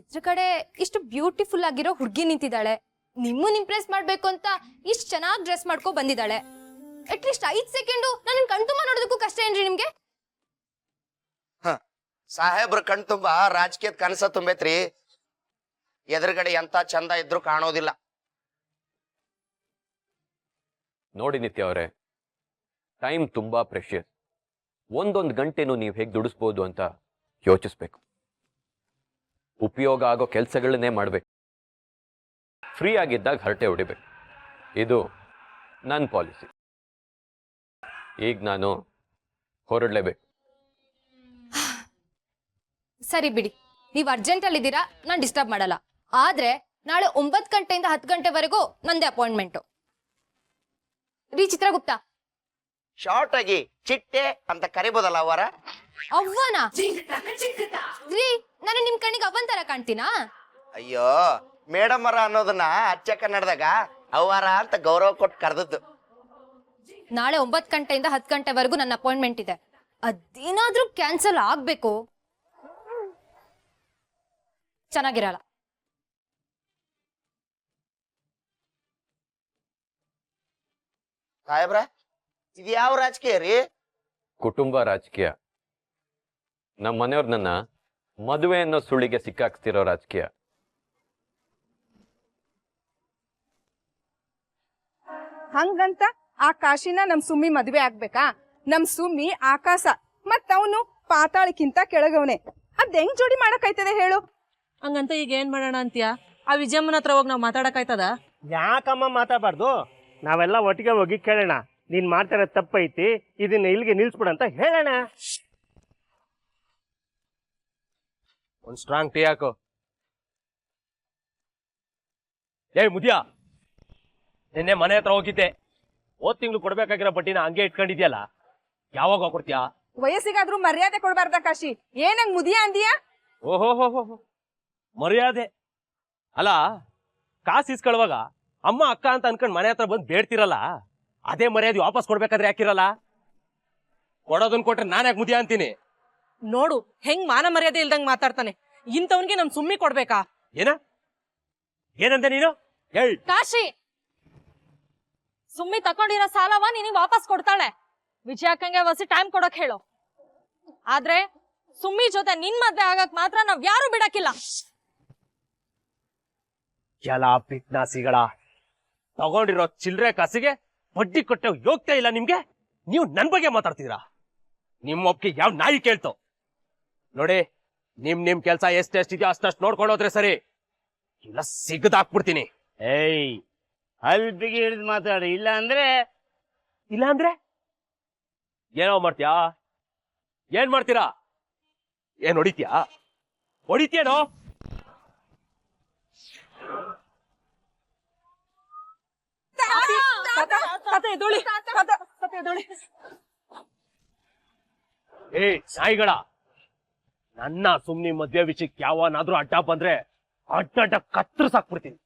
ಎದ್ರ ಕಡೆ ಇಷ್ಟು ಬ್ಯೂಟಿಫುಲ್ ಆಗಿರೋ ಹುಡುಗಿ ನಿಂತಿದ್ದಾಳೆ. ನಿಮ್ಮನ್ನ ಇಂಪ್ರೆಸ್ ಮಾಡ್ಬೇಕು ಅಂತ ಇಷ್ಟು ಚೆನ್ನಾಗಿ ಡ್ರೆಸ್ ಮಾಡ್ಕೊ ಬಂದಿದ್ದಾಳೆ. ಅಟ್ಲೀಸ್ಟ್ 5 ಸೆಕೆಂಡು ನನ್ನ ಕಣ್ತುಂಬ ನೋಡೋದಕ್ಕೂ ಕಷ್ಟ ಏನ್ರಿ ನಿಮ್ಗೆ? ಸಾಹೇಬ್ರ ಕಣ್ ತುಂಬಾ ರಾಜಕೀಯದ ಕನಸ ತುಂಬೈತ್ರಿ. ಎದುರುಗಡೆ ಎಂತ ಚಂದ ಇದ್ರು ಕಾಣೋದಿಲ್ಲ. ನೋಡಿ ನಿತ್ಯ ಅವರೇ, ಟೈಮ್ ತುಂಬಾ ಪ್ರೆಷಿಯಸ್. ಒಂದೊಂದು ಗಂಟೆನೂ ನೀವು ಹೇಗೆ ದುಡಿಸ್ಬೋದು ಅಂತ ಯೋಚಿಸ್ಬೇಕು. ಉಪಯೋಗ ಆಗೋ ಕೆಲಸಗಳನ್ನೇ ಮಾಡಬೇಕು. ಫ್ರೀ ಆಗಿದ್ದಾಗ ಹರಟೆ ಹೊಡಿಬೇಕು. ಇದು ನನ್ನ ಪಾಲಿಸಿ. ಈಗ ನಾನು ಹೊರಡಲೇಬೇಕು. ಸರಿ ಬಿಡಿ, ನೀವು ಅರ್ಜೆಂಟಲ್ಲಿದ್ದೀರಾ, ನಾನು ಡಿಸ್ಟರ್ಬ್ ಮಾಡಲ್ಲ. ಆದ್ರೆ ನಾಳೆ 9 ಗಂಟೆಯಿಂದ 10 ಗಂಟೆವರೆಗೂ ನಂದೇ ಅಪಾಯಿಂಟ್ಮೆಂಟು. ರೀ ಚಿತ್ರಗುಪ್ತ, ಶಾರ್ಟ್ ಆಗಿ ಚಿಟ್ಟೆ ಅಂತ ಕರಿಬೋದಲ್ಲ ಅವರ? ಅವ್ವನಾ? ರೀ, ನಾನು ನಿಮ್ ಕಣ್ಣಿಗೆ ಅವ್ವನ್ ತರ ಕಾಣ್ತೀನಾ? ಅಯ್ಯೋ, ಮೇಡಮ್ ಅವರ ಅನ್ನೋದನ್ನ ಅಚ್ಚ ಕನ್ನಡದಾಗ ಅವರ ಅಂತ ಗೌರವ ಕೊಟ್ಟು ಕರೆದದ್ದು. ನಾಳೆ 9 ಗಂಟೆಯಿಂದ 10 ಗಂಟೆವರೆಗೂ ನನ್ನ ಅಪಾಯಿಂಟ್ಮೆಂಟ್ ಇದೆ. ಅದೇನಾದ್ರೂ ಕ್ಯಾನ್ಸಲ್ ಆಗ್ಬೇಕು, ಚೆನ್ನಾಗಿರಲ್ಲ. ಸಾಹೇಬ್ರ, ಇದು ಯಾವ ರಾಜಕೀಯ ರೀ? ಕುಟುಂಬ ರಾಜಕೀಯ. ನಮ್ಮ ಮನೆಯವ್ರು ನನ್ನ ಮದುವೆ ಅನ್ನೋ ಸುಳಿಗೆ ಸಿಕ್ಕಾಕ್ತಿರೋ ರಾಜಕೀಯ. ಹಂಗಂತ ಆ ಕಾಶಿನ ನಮ್ ಸುಮ್ಮಿ ಮದ್ವೆ ಆಗ್ಬೇಕಾ? ನಮ್ ಸುಮ್ಮಿ ಆಕಾಶ, ಮತ್ ಅವನು ಪಾತಾಳಕ್ಕಿಂತ ಕೆಳಗವನೆ. ಅದ್ ಹೆಂಗ್ ಜೋಡಿ ಮಾಡಕ್ಕಾಯ್ತದೆ ಹೇಳು? ಹಂಗಂತ ಈಗ ಏನ್ ಮಾಡೋಣ ಅಂತೀಯ? ಆ ವಿಜಯಮ್ಮನ ಹತ್ರ ಹೋಗಿ ನಾವ್ ಮಾತಾಡಕ್ಕಾಯ್ತದ? ಯಾಕಮ್ಮ ಮಾತಾಡಬಾರ್ದು? ನಾವೆಲ್ಲ ಒಟ್ಟಿಗೆ ಹೋಗಿ ಕೇಳೋಣ, ನೀನ್ ಮಾಡ್ತಾರ ತಪ್ಪೈತಿ, ಇದನ್ನ ಇಲ್ಲಿಗೆ ನಿಲ್ಸ್ಬಿಡ ಅಂತ ಹೇಳೋಣ. ಒಂದು ಸ್ಟ್ರಾಂಗ್ ಟೀ ಹಾಕು. ಏಯ್ ಮುದಿಯಾ, ನಿನ್ನೆ ಮನೆ ಹತ್ರ ಹೋಗಿದ್ದೆ. ಹೋದ್ ತಿಂಗಳು ಕೊಡ್ಬೇಕಾಗಿರೋ ಬಡ್ಡಿನ ಹಂಗೆ ಇಟ್ಕೊಂಡಿದ್ಯಲ್ಲ, ಯಾವಾಗ ಕೊಡ್ತೀಯಾ? ವಯಸ್ಸಿಗಾದ್ರೂ ಮರ್ಯಾದೆ ಕೊಡ್ಬಾರ್ದ ಕಾಶಿ? ಏನಂಗ್ ಮುದಿಯ ಅಂದಿಯಾ? ಓಹೋ, ಮರ್ಯಾದೆ ಅಲ್ಲ. ಕಾಸು ಇಸ್ಕೊಳ್ಳುವಾಗ ಅಮ್ಮ ಅಕ್ಕ ಅಂತ ಅನ್ಕೊಂಡ್ ಮನೆ ಹತ್ರ ಬಂದು ಬೇಡ್ತಿರಲ್ಲ, ಅದೇ ಮರ್ಯಾದೆ ವಾಪಸ್ ಕೊಡ್ಬೇಕಾದ್ರೆ ಯಾಕಿರಲ್ಲ? ಕೊಡೋದನ್ ಕೊಟ್ರೆ ನಾನು ಯಾಕೆ ಮುದಿಯ ಅಂತೀನಿ? ನೋಡು ಹೆಂಗ್ ಮಾನ ಮರ್ಯಾದೆ ಇಲ್ದಂಗ್ ಮಾತಾಡ್ತಾನೆ. ಇಂಥವನ್ಗೆ ನಮ್ ಸುಮ್ಮಿ ಕೊಡ್ಬೇಕಾ? ಏನಂದೆ ನೀನು? ಕಾಶಿ, ಸುಮ್ಮಿ ತಕೊಂಡಿರೋ ಸಾಲವ ನಿನಗೆ ವಾಪಸ್ ಕೊಡ್ತಾಳೆ. ವಿಜಯಕ್ಕಂಗೆ ಹೊಸ ಟೈಮ್ ಕೊಡಕ್ ಹೇಳು. ಆದ್ರೆ ಸುಮ್ಮಿ ಜೊತೆ ನಿನ್ ಮದ್ವೆ ಆಗಕ್ ಮಾತ್ರ ನಾವ್ ಯಾರು ಬಿಡಕ್ಕಿಲ್ಲ. ಎಲ್ಲ ಪಿಟ್ನಾಸಿಗಳ ತಗೊಂಡಿರೋ ಚಿಲ್ರೆ ಕಾಸಿಗೆ ಬಡ್ಡಿ ಕೊಟ್ಟೆ ಯೋಗ್ತಾ ಇಲ್ಲ ನಿಮ್ಗೆ. ನೀವು ನನ್ ಬಗ್ಗೆ ಮಾತಾಡ್ತೀರಾ? ನಿಮ್ಮ ಒಪ್ಪಿಗೆ ಯಾವ ನಾಯಿ ಕೇಳ್ತು? ನೋಡಿ, ನಿಮ್ ಕೆಲ್ಸ ಎಷ್ಟೆಷ್ಟಿದೆಯೋ ಅಷ್ಟಷ್ಟು ನೋಡ್ಕೊಂಡೋದ್ರೆ ಸರಿ, ಇಲ್ಲ ಸಿಗದಾಕ್ಬಿಡ್ತೀನಿ. ಅಲ್ಬಿಗೆ ಹಿಡಿದು ಮಾತಾಡಿ, ಇಲ್ಲ ಅಂದ್ರೆ ಏನೋ ಮಾಡ್ತೀಯಾ? ಏನ್ ಮಾಡ್ತೀರಾ? ಏನ್ ಹೊಡಿತೀಯೇನೋ? ನಾಯಿಗಳ, ನನ್ನ ಸುಮ್ನಿ ಮದ್ವೆ ವಿಷಯಕ್ಕೆ ಯಾವನಾದ್ರೂ ಅಡ್ಡ ಬಂದ್ರೆ ಅಡ್ಡ ಕತ್ತರಿಸಾಕ್ಬಿಡ್ತೀನಿ.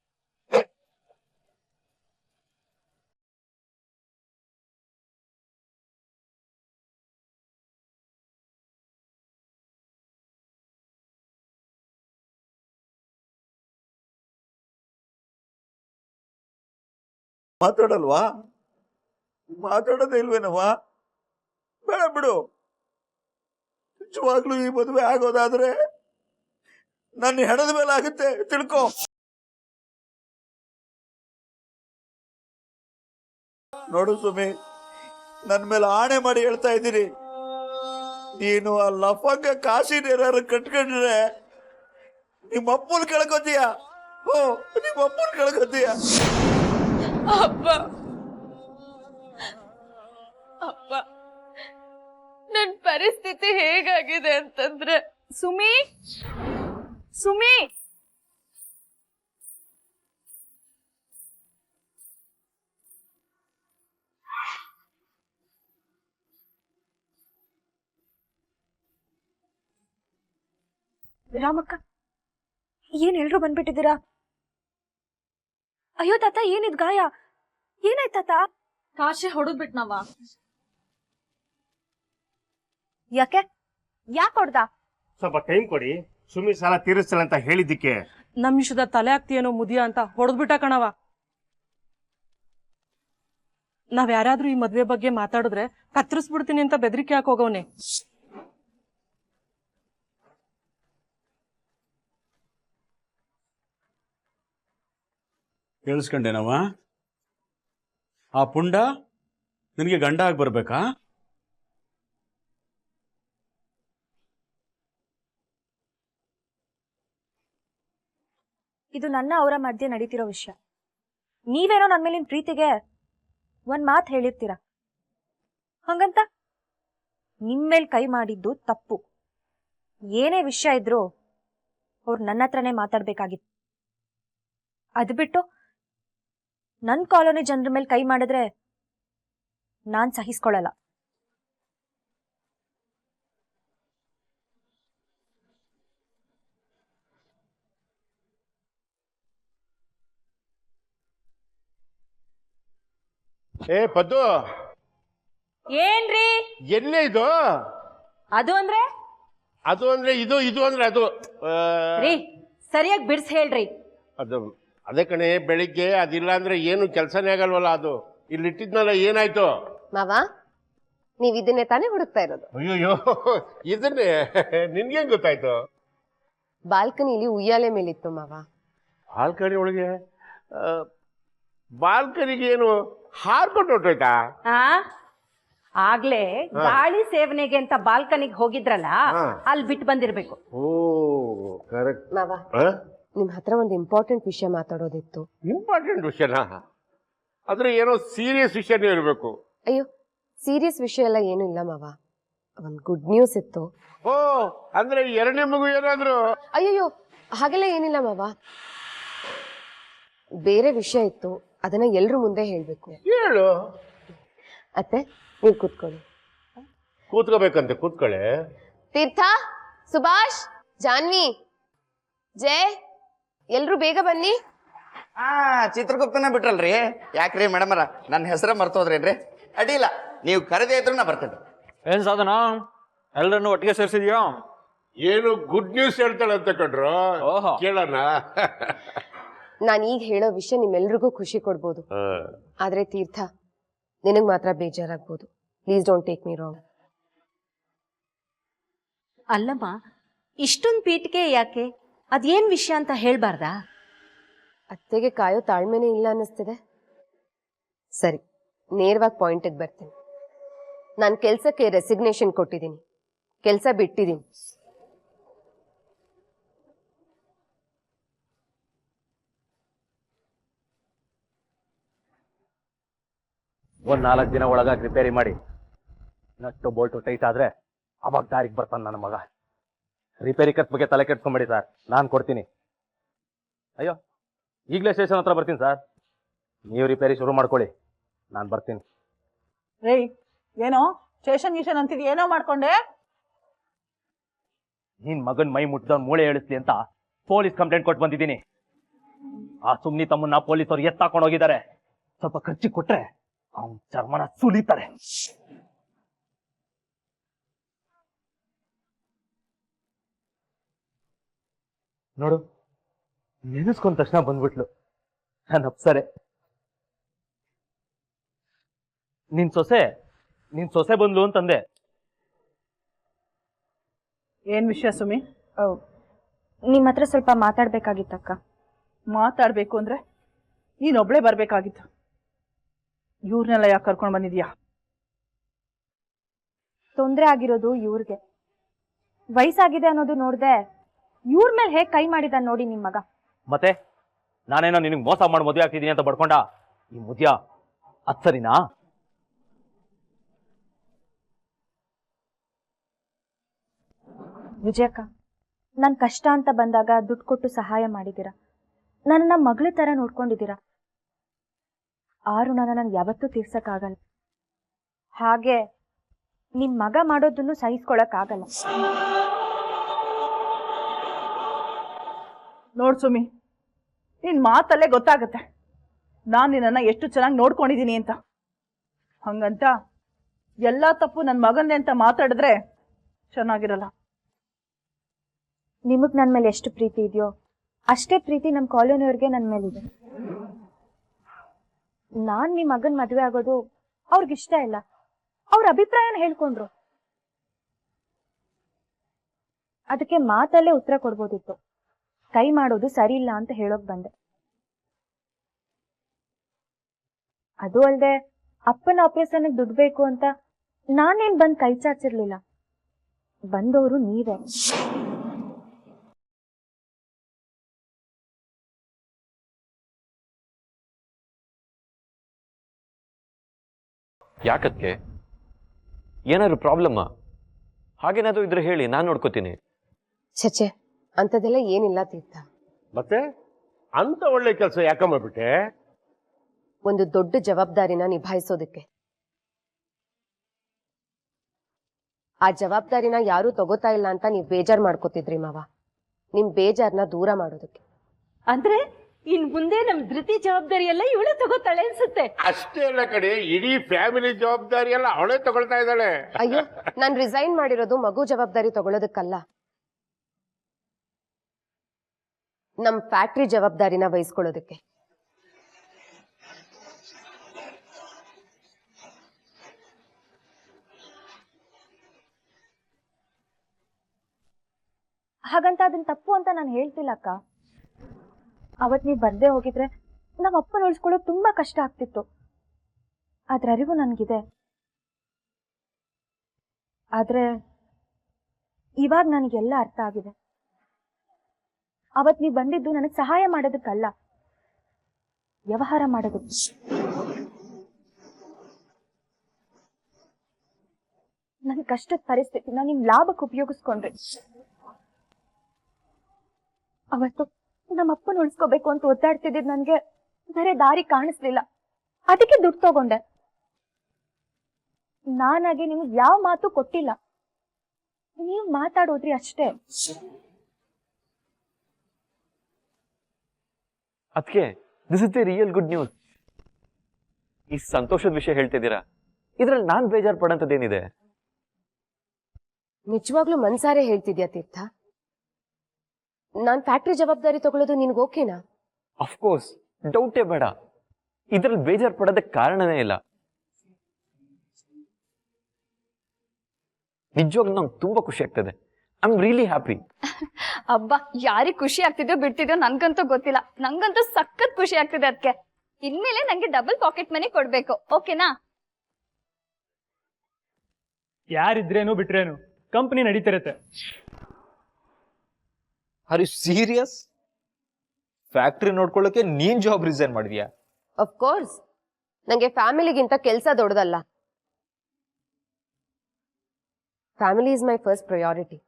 ಮಾತಾಡಲ್ವಾ? ಮಾತಾಡೋದೇ ಇಲ್ವೇನವ್ವ? ಬೇಡ ಬಿಡು. ನಿಜವಾಗ್ಲೂ ಈ ಮದುವೆ ಆಗೋದಾದ್ರೆ ನನ್ನ ಹೆಣದ ಮೇಲೆ ಆಗುತ್ತೆ, ತಿಳ್ಕೊ. ನೋಡು ಸುಮಿ, ನನ್ನ ಮೇಲೆ ಆಣೆ ಮಾಡಿ ಹೇಳ್ತಾ ಇದ್ದೀನಿ, ನೀನು ಆ ಲಫಂಗ ಕಾಸಿನೇರಾರು ಕಟ್ಕೊಂಡ್ರೆ ನಿಮ್ಮ ಅಪ್ಪನ ಕಳ್ಕೊತೀಯ. ಓ, ನಿಮ್ಮ ಅಪ್ಪನ ಕಳ್ಕೊತೀಯ. ಅಪ್ಪ ಅಪ್ಪ, ನನ್ ಪರಿಸ್ಥಿತಿ ಹೇಗಾಗಿದೆ ಅಂತಂದ್ರೆ ಸುಮಿ ಸುಮಿ ರಾಮಕ್ಕ, ಏನ್ ಎಲ್ರು ಬಂದ್ಬಿಟ್ಟಿದ್ದೀರಾ? ಅಯ್ಯೋ ತಾತ, ಏನಿದ್ ಗಾಯ? ಏನಾಯ್ತು ತಾತ? ಕಾಶೆ ಹೊಡೆದ್ಬಿಟ್ನವ. ಯಾಕೆ ಹೊಡ್ದ? ಸ್ವಲ್ಪ ಟೈಮ್ ಕೊಡಿ, ಸುಮ್ಮನೆ ಸಾಲ ತೀರಿಸ್ತಲ್ಲ ಅಂತ ಹೇಳಿದ್ದಕ್ಕೆ. ನಮ್ ವಿಷಯದ ತಲೆ ಆಗ್ತೀಯನೋ ಮುದಿಯ ಅಂತ ಹೊಡೆದ್ಬಿಟ್ಟ ಕಣವ. ನಾವ್ ಯಾರಾದ್ರೂ ಈ ಮದ್ವೆ ಬಗ್ಗೆ ಮಾತಾಡಿದ್ರೆ ಕತ್ತರಿಸ್ಬಿಡ್ತೀನಿ ಅಂತ ಬೆದರಿಕೆ ಹಾಕೋಗವ್ನೆ. ಕೇಳಿಸ್ಕೊಂಡೇನವ? ಆ ಪುಂಡ ನಿನಗೆ ಗಂಡ ಆಗಿ ಬರ್ಬೇಕಾ? ಇದು ನನ್ನ ಅವರ ಮಧ್ಯೆ ನಡೀತಿರೋ ವಿಷಯ. ನೀವೇನೋ ನನ್ನ ಮೇಲಿನ ಪ್ರೀತಿಗೆ ಒಂದ್ ಮಾತು ಹೇಳಿರ್ತೀರ, ಹಂಗಂತ ನಿಮ್ಮೇಲ್ ಕೈ ಮಾಡಿದ್ದು ತಪ್ಪು. ಏನೇ ವಿಷಯ ಇದ್ರು ಅವ್ರು ನನ್ನ ಹತ್ರನೇ ಮಾತಾಡ್ಬೇಕಾಗಿತ್ತು. ಅದು ಬಿಟ್ಟು ನನ್ನ ಕಾಲೋನಿ ಜನರ ಮೇಲೆ ಕೈ ಮಾಡಿದ್ರೆ ನಾನ್ ಸಹಿಸ್ಕೊಳ್ಳಲ್ಲ. ಏ ಪದ್ದು, ಏನ್ರಿ ಎಲ್ಲೇ ಇದು? ಅದು ಅಂದ್ರೆ ಅದು ಅಂದ್ರೆ ಇದು, ಇದು ಅಂದ್ರೆ ಅದು. ಸರಿಯಾಗಿ ಬಿಡ್ಸ್ ಹೇಳ್ರಿ. ಅದು ಅದೇ ಕಣೆ, ಬೆಳಿಗ್ಗೆ ಅದಿಲ್ಲ ಅಂದ್ರೆ ಏನು ಕೆಲಸನೇ ಆಗಲ್ವಲ್ಲ. ಅದು ಇಲ್ಲಿ ಇಟ್ಟಿದ್ನಲ್ಲ, ಏನಾಯ್ತು? ಮಾವ, ನೀವ್ ಇದನ್ನೇ ತಾನೇ ಹುಡುಕ್ತಾ ಇರೋದು? ಅಯ್ಯೋ, ಇದನ್ನೇ ನಿನ್ಗೆ ಗೊತ್ತಾಯ್ತು? ಬಾಲ್ಕನಿಲಿ ಉಯ್ಯಾಲೆ ಮೇಲಿತ್ತು ಮಾವ. ಬಾಲ್ಕನಿ ಒಳಗೆ? ಬಾಲ್ಕನಿಗೆ ಏನು ಹಾರ್ಕೊಂಡು ಹೊಟ್ಟೋಯ್ತಾ? ಆಗ್ಲೇ ಗಾಳಿ ಸೇವನೆಗೆ ಅಂತ ಬಾಲ್ಕನಿಗೆ ಹೋಗಿದ್ರಲ್ಲ, ಅಲ್ಲಿ ಬಿಟ್ಟು ಬಂದಿರ್ಬೇಕು. ಓ ಕರೆಕ್ಟ್. ಮಾವ, ನಿಮ್ ಹತ್ರ ಒಂದು ಇಂಪಾರ್ಟೆಂಟ್ ವಿಷಯ ಮಾತಾಡೋದಿತ್ತು. ಇಂಪಾರ್ಟೆಂಟ್ ವಿಷಯನಾ? ಆದ್ರೆ ಏನೋ ಸೀರಿಯಸ್ ವಿಷಯನೇ ಇರಬೇಕು. ಅಯ್ಯೋ, ಸೀರಿಯಸ್ ವಿಷಯ ಎಲ್ಲ ಏನೂ ಇಲ್ಲ ಮಾವ, ಒಂದ್ ಗುಡ್ ನ್ಯೂಸ್ ಇತ್ತು. ಓ, ಅಂದ್ರೆ ಎರಡನೇ ಮಗು ಏನಾದ್ರು? ಅಯ್ಯಯ್ಯೋ, ಹಾಗೆಲ್ಲ ಏನಿಲ್ಲ ಮಾವ, ಬೇರೆ ವಿಷಯ ಇತ್ತು, ಅದನ್ನ ಎಲ್ರ ಮುಂದೆ ಹೇಳ್ಬೇಕು. ಹೇಳು. ಅತ್ತೆ, ನೀವ್ ಕೂತ್ಕೊಳ್ಳಿ. ಕೂತ್ಕೋಬೇಕಂತೆ, ಕೂತ್ಕೊಳ್ಳೆ. ತೀರ್ಥ, ಸುಭಾಷ್, ಜಾನ್ವಿ, ಜಯ್, ಎಲ್ರು ಬೇಗ ಬನ್ನಿ. ಚಿತ್ರಗುಪ್ತನ ಬಿಟ್ರಲ್ರಿ? ಯಾಕ್ರಿ ಮೇಡಮರ, ನನ್ನ ಹೆಸರ ಮರ್ತೋದ್ರೇನ್ರಿ? ಅಡ್ಡಿಲ್ಲ, ನೀವು ಕರೆದೇ ಇದ್ರು ನಾ ಬರ್ತೇನೆ. ಏನ್ ಸಾಧನ, ಎಲ್ಲರನ್ನು ಒಟ್ಟಿಗೆ ಸೇರಿಸಿದ್ಯಾ? ಏನು ಗುಡ್ ನ್ಯೂಸ್ ಹೇಳ್ತಾಳಂತ ಕಣ್ರು, ಕೇಳೋಣ. ನಾನು ಈಗ ಹೇಳೋ ವಿಷಯ ನಿಮ್ಮೆಲ್ರಿಗೂ ಖುಷಿ ಕೊಡ್ಬೋದು, ಆದ್ರೆ ತೀರ್ಥ, ನಿನಗ್ ಮಾತ್ರ ಬೇಜಾರಾಗ್ಬೋದು. Please don't take me wrong. ಅಲ್ಲಮ್ಮ, ಇಷ್ಟೊಂದು ಪೀಠಿಕೆ ಯಾಕೆ? ಅದೇನ್ ವಿಷಯ ಅಂತ ಹೇಳ್ಬಾರ್ದಾ? ಅತ್ತೆಗೆ ಕಾಯೋ ತಾಳ್ಮೆನೇ ಇಲ್ಲ ಅನ್ನಿಸ್ತಿದೆ. ಸರಿ, ನೇರವಾಗಿ ಪಾಯಿಂಟಿಗೆ ಬರ್ತೀನಿ. ನಾನು ಕೆಲ್ಸಕ್ಕೆ ರೆಸಿಗ್ನೇಷನ್ ಕೊಟ್ಟಿದ್ದೀನಿ, ಕೆಲಸ ಬಿಟ್ಟಿದ್ದೀನಿ. ಒಂದ್ 4 ದಿನ ಒಳಗಾಗಿ ರಿಪೇರಿ ಮಾಡಿ, ನಟ್ಟು ಬೋಲ್ಟು ಟೈಟ್ ಆದ್ರೆ ಅವಾಗ ದಾರಿಗೆ ಬರ್ತಾನೆ ನನ್ನ ಮಗ. ರಿಪೇರಿ ಖರ್ಚು ಬಗ್ಗೆ ತಲೆ ಕೆಡ್ಸ್ಕೊಂಬೇಡಿ ಸರ್, ನಾನು ಕೊಡ್ತೀನಿ. ಅಯ್ಯೋ, ಈಗಲೇ ಸ್ಟೇಷನ್ ಹತ್ರ ಬರ್ತೀನಿ ಸರ್, ನೀವು ರಿಪೇರಿ ಶುರು ಮಾಡ್ಕೊಳ್ಳಿ, ನಾನು ಬರ್ತೀನಿ. ಏನೋ ಸ್ಟೇಷನ್ ಗೀಷನ್ ಅಂತಿದ್, ಏನೋ ಮಾಡ್ಕೊಂಡೆ? ನಿನ್ ಮಗನ್ ಮೈ ಮುಟ್ಟಿದವ್ನು ಮೂಳೆ ಹೇಳಿಸ್ಲಿ ಅಂತ ಪೊಲೀಸ್ ಕಂಪ್ಲೇಂಟ್ ಕೊಟ್ಟು ಬಂದಿದ್ದೀನಿ. ಆ ಸುಮ್ನಿ ತಮ್ಮನ್ನ ಪೊಲೀಸರು ಎತ್ತಾಕೊಂಡು ಹೋಗಿದ್ದಾರೆ. ಸ್ವಲ್ಪ ಖರ್ಚಿಗೆ ಕೊಟ್ರೆ ಅವನ್ ಚರ್ಮನ ಸುಲಿತಾರೆ. ನೋಡು, ನೆನೆಸ್ಕೊಂಡ ತಕ್ಷಣ ಬಂದ್ಬಿಟ್ಲು. ನಾನು ಅಪ್ಸರೆ. ನಿನ್ ಸೊಸೆ ಬಂದ್ಲು ಅಂತಂದೆ. ಏನ್ ವಿಷಯ ಸುಮಿ? ನಿಮ್ಮ ಹತ್ರ ಸ್ವಲ್ಪ ಮಾತಾಡ್ಬೇಕಾಗಿತ್ತಕ್ಕ. ಮಾತಾಡ್ಬೇಕು ಅಂದ್ರೆ ನೀನೊಬ್ಳೆ ಬರ್ಬೇಕಾಗಿತ್ತು. ಇವ್ರನ್ನೆಲ್ಲ ಯಾಕೆ ಕರ್ಕೊಂಡು ಬಂದಿದ್ಯಾ? ತೊಂದರೆ ಆಗಿರೋದು ಇವ್ರಿಗೆ. ವಯಸ್ಸಾಗಿದೆ ಅನ್ನೋದು ನೋಡ್ದೆ ಇವ್ರ ಮೇಲೆ ಹೇಗ್ ಕೈ ಮಾಡಿದ ನೋಡಿ ನಿಮ್ ಮಗ. ಮತ್ತೆ ನಾನೇನೋ ನಿನಗೆ ಮೋಸ ಮಾಡಿ ಮದುವೆ ಆಗ್ತಿದ್ದೀನಿ ಅಂತ ಬಡ್ಕೊಂಡ ಈ ಮುದ್ಯ ಅದ್ ಸರಿನಾ? ವಿಜಯಕ್ಕ, ನನ್ ಕಷ್ಟ ಅಂತ ಬಂದಾಗ ದುಡ್ಡು ಕೊಟ್ಟು ಸಹಾಯ ಮಾಡಿದ್ದೀರಾ, ನನ್ನ ಮಗಳ ತರ ನೋಡ್ಕೊಂಡಿದ್ದೀರಾ. ಆ ಋಣನ ನನ್ ಯಾವತ್ತೂ ತೀರ್ಸಕ್ಕಾಗಲ್ಲ. ಹಾಗೆ ನಿಮ್ ಮಗ ಮಾಡೋದನ್ನು ಸಹಿಸ್ಕೊಳಕ್ ಆಗಲ್ಲ. ನೋಡ್ ಸುಮಿ, ನಿನ್ ಮಾತಲ್ಲೇ ಗೊತ್ತಾಗತ್ತೆ ನಾನ್ ನಿನ್ನನ್ನ ಎಷ್ಟು ಚೆನ್ನಾಗಿ ನೋಡ್ಕೊಂಡಿದೀನಿ ಅಂತ. ಹಂಗಂತ ಎಲ್ಲಾ ತಪ್ಪು ನನ್ ಮಗಂದೆ ಅಂತ ಮಾತಾಡಿದ್ರೆ ಚೆನ್ನಾಗಿರಲ್ಲ. ನಿಮಗ್ ನನ್ ಮೇಲೆ ಎಷ್ಟು ಪ್ರೀತಿ ಇದೆಯೋ ಅಷ್ಟೇ ಪ್ರೀತಿ ನಮ್ ಕಾಲೋನಿಯವ್ರಿಗೆ ನನ್ ಮೇಲಿದೆ. ನಾನ್ ನಿಮ್ ಮಗನ್ ಮದ್ವೆ ಆಗೋದು ಅವ್ರಿಗಿಷ್ಟ ಇಲ್ಲ. ಅವ್ರ ಅಭಿಪ್ರಾಯನ ಹೇಳ್ಕೊಂಡ್ರು. ಅದಕ್ಕೆ ಮಾತಲ್ಲೇ ಉತ್ತರ ಕೊಡ್ಬೋದಿತ್ತು. ಕೈ ಮಾಡೋದು ಸರಿ ಇಲ್ಲ ಅಂತ ಹೇಳೋಕ್ ಬಂದೆ. ಅದು ಅಲ್ದೆ ಅಪ್ಪನ ಆಪರೇಷನ್ಗೆ ದುಡ್ಡು ಬೇಕು ಅಂತ ನಾನೇನ್ ಬಂದ್ ಕೈ ಚಾಚಿರ್ಲಿಲ್ಲ. ಬಂದವರು ನೀವೇ. ಯಾಕದ್ಕೆ? ಏನಾದ್ರು ಪ್ರಾಬ್ಲಮ್ಮ? ಹಾಗೇನಾದ್ರು ಇದ್ರೆ ಹೇಳಿ, ನಾನು ನೋಡ್ಕೋತೀನಿ. ಚಚೆ, ಅಂಥದ್ದೆಲ್ಲ ಏನಿಲ್ಲ ತೀರ್ಥ. ಮತ್ತೆ ಅಂತ ಒಳ್ಳೆ ಕೆಲಸ ಯಾಕಮ್ಮ ಬಿಟ್ಟೆ? ಒಂದು ದೊಡ್ಡ ಜವಾಬ್ದಾರಿನ ನಿಭಾಯಿಸೋದಕ್ಕೆ. ಆ ಜವಾಬ್ದಾರಿನ ಯಾರೂ ತಗೋತಾ ಇಲ್ಲ ಅಂತ ನೀವ್ ಬೇಜಾರ್ ಮಾಡ್ಕೋತಿದ್ರಿ ಮಾವ. ನಿಮ್ ಬೇಜಾರ್ನ ದೂರ ಮಾಡೋದಕ್ಕೆ. ಅಂದ್ರೆ ಇನ್ ಮುಂದೆ ನಮ್ ಧೃತಿ ಜವಾಬ್ದಾರಿ ಎಲ್ಲ ಇವಳೇ ತಗೋತಾಳೆ ಅನ್ಸುತ್ತೆ. ಅಷ್ಟೇ ಅಲ್ಲ ಕಡೆ, ಇಡೀ ಫ್ಯಾಮಿಲಿ ಜವಾಬ್ದಾರಿ ಎಲ್ಲ ಅವಳೇ ತಗೊಳ್ತಾ ಇದ್ದಾಳೆ. ಅಯ್ಯೋ, ನಾನ್ ರಿಸೈನ್ ಮಾಡಿರೋದು ಮಗು ಜವಾಬ್ದಾರಿ ತಗೊಳ್ಳೋದಕ್ಕಲ್ಲ, ನಮ್ ಫ್ಯಾಕ್ಟ್ರಿ ಜವಾಬ್ದಾರಿನ ವಹಿಸ್ಕೊಳ್ಳೋದಕ್ಕೆ. ಹಾಗಂತ ಅದನ್ನ ತಪ್ಪು ಅಂತ ನಾನು ಹೇಳ್ತಿಲ್ಲ ಅಕ್ಕ. ಅವತ್ ನೀವ್ ಬರ್ದೇ ಹೋಗಿದ್ರೆ ನಮ್ಮ ಅಪ್ಪನ ಉಳಿಸ್ಕೊಳ್ಳೋದು ತುಂಬಾ ಕಷ್ಟ ಆಗ್ತಿತ್ತು. ಅದ್ರ ಅರಿವು ನನ್ಗಿದೆ. ಆದ್ರೆ ಇವಾಗ ನನಗೆಲ್ಲ ಅರ್ಥ ಆಗಿದೆ. ಅವತ್ ನೀವ್ ಬಂದಿದ್ದು ನನಗ್ ಸಹಾಯ ಮಾಡೋದಕ್ಕಲ್ಲ, ವ್ಯವಹಾರ ಮಾಡೋದಕ್ಕೆ. ನನ್ ಕಷ್ಟದ ಪರಿಸ್ಥಿತಿನ ನಿಮ್ ಲಾಭಕ್ಕೆ ಉಪಯೋಗಿಸ್ಕೊಂಡ್ರಿ. ಅವತ್ತು ನಮ್ಮಪ್ಪನ ಉಳಿಸ್ಕೋಬೇಕು ಅಂತ ಒದ್ದಾಡ್ತಿದ್ದಿದ್ ನನ್ಗೆ ಬೇರೆ ದಾರಿ ಕಾಣಿಸ್ಲಿಲ್ಲ. ಅದಕ್ಕೆ ದುಡ್ಡು ತಗೊಂಡೆ. ನಾನಾಗಿ ನಿಮ್ಗೆ ಯಾವ ಮಾತು ಕೊಟ್ಟಿಲ್ಲ. ನೀವ್ ಮಾತಾಡೋದ್ರಿ ಅಷ್ಟೇ. ಅದಕ್ಕೆ this is the real good news. ಈ ಸಂತೋಷದ ವಿಷಯ ಹೇಳ್ತಿದ್ದೀರಾ, ಇದ್ರಲ್ಲಿ ನಾನ್ ಬೇಜಾರ್ ಪಡಂತದೇನಿದೆ? ನಿಜವಾಗ್ಲೂ ಮನ್ಸಾರೆ ಹೇಳ್ತಿದ್ಯಾ ತೀರ್ಥ? ನಾನ್ ಫ್ಯಾಕ್ಟ್ರಿ ಜವಾಬ್ದಾರಿ ತಗೊಳ್ಳೋದು ನಿನ್ಗೆ ಓಕೆನಾ? ಅಫ್ಕೋರ್ಸ್, ಡೌಟೇ ಬೇಡ. ಇದ್ರಲ್ಲಿ ಬೇಜಾರ್ ಪಡೋದಕ್ಕೆ ಕಾರಣನೇ ಇಲ್ಲ. ನಿಜವಾಗ್ಲೂ ನಂಗೆ ತುಂಬಾ ಖುಷಿ ಆಗ್ತದೆ. I am really happy. ಅಬ್ಬಾ, ಯಾರಿಗ್ ಖುಷಿ ಆಗ್ತಿದ್ಯೋ ಬಿಡ್ತಿದ್ಯೋ ನನ್ಗಂತೂ ಗೊತ್ತಿಲ್ಲ. ನಂಗಂತೂ ಸಖತ್ ಖುಷಿ ಆಗ್ತಿದೆ. ಅದಕ್ಕೆ ಇನ್ಮೇಲೆ ನಂಗೆ ಡಬಲ್ ಪಾಕೆಟ್ ಮನಿ ಕೊಡ್ಬೇಕು, ಓಕೆನಾ? ಯಾರಿದ್ರೇನು ಬಿಟ್ರೇನು ಕಂಪನಿ ನಡೀತಿರತ್ತೆ. Are you serious? ಫ್ಯಾಕ್ಟ್ರಿ ನೋಡ್ಕೊಳ್ಳೋಕೆ ನೀನ್ ಜಾಬ್ ರಿಸೈನ್ ಮಾಡಿದ್ಯಾ? ಆಫ್ ಕೋರ್ಸ್, ನಂಗೆ ಫ್ಯಾಮಿಲಿಗಿಂತ ಕೆಲಸ ದೊಡ್ಡದಲ್ಲ. Family is my first priority.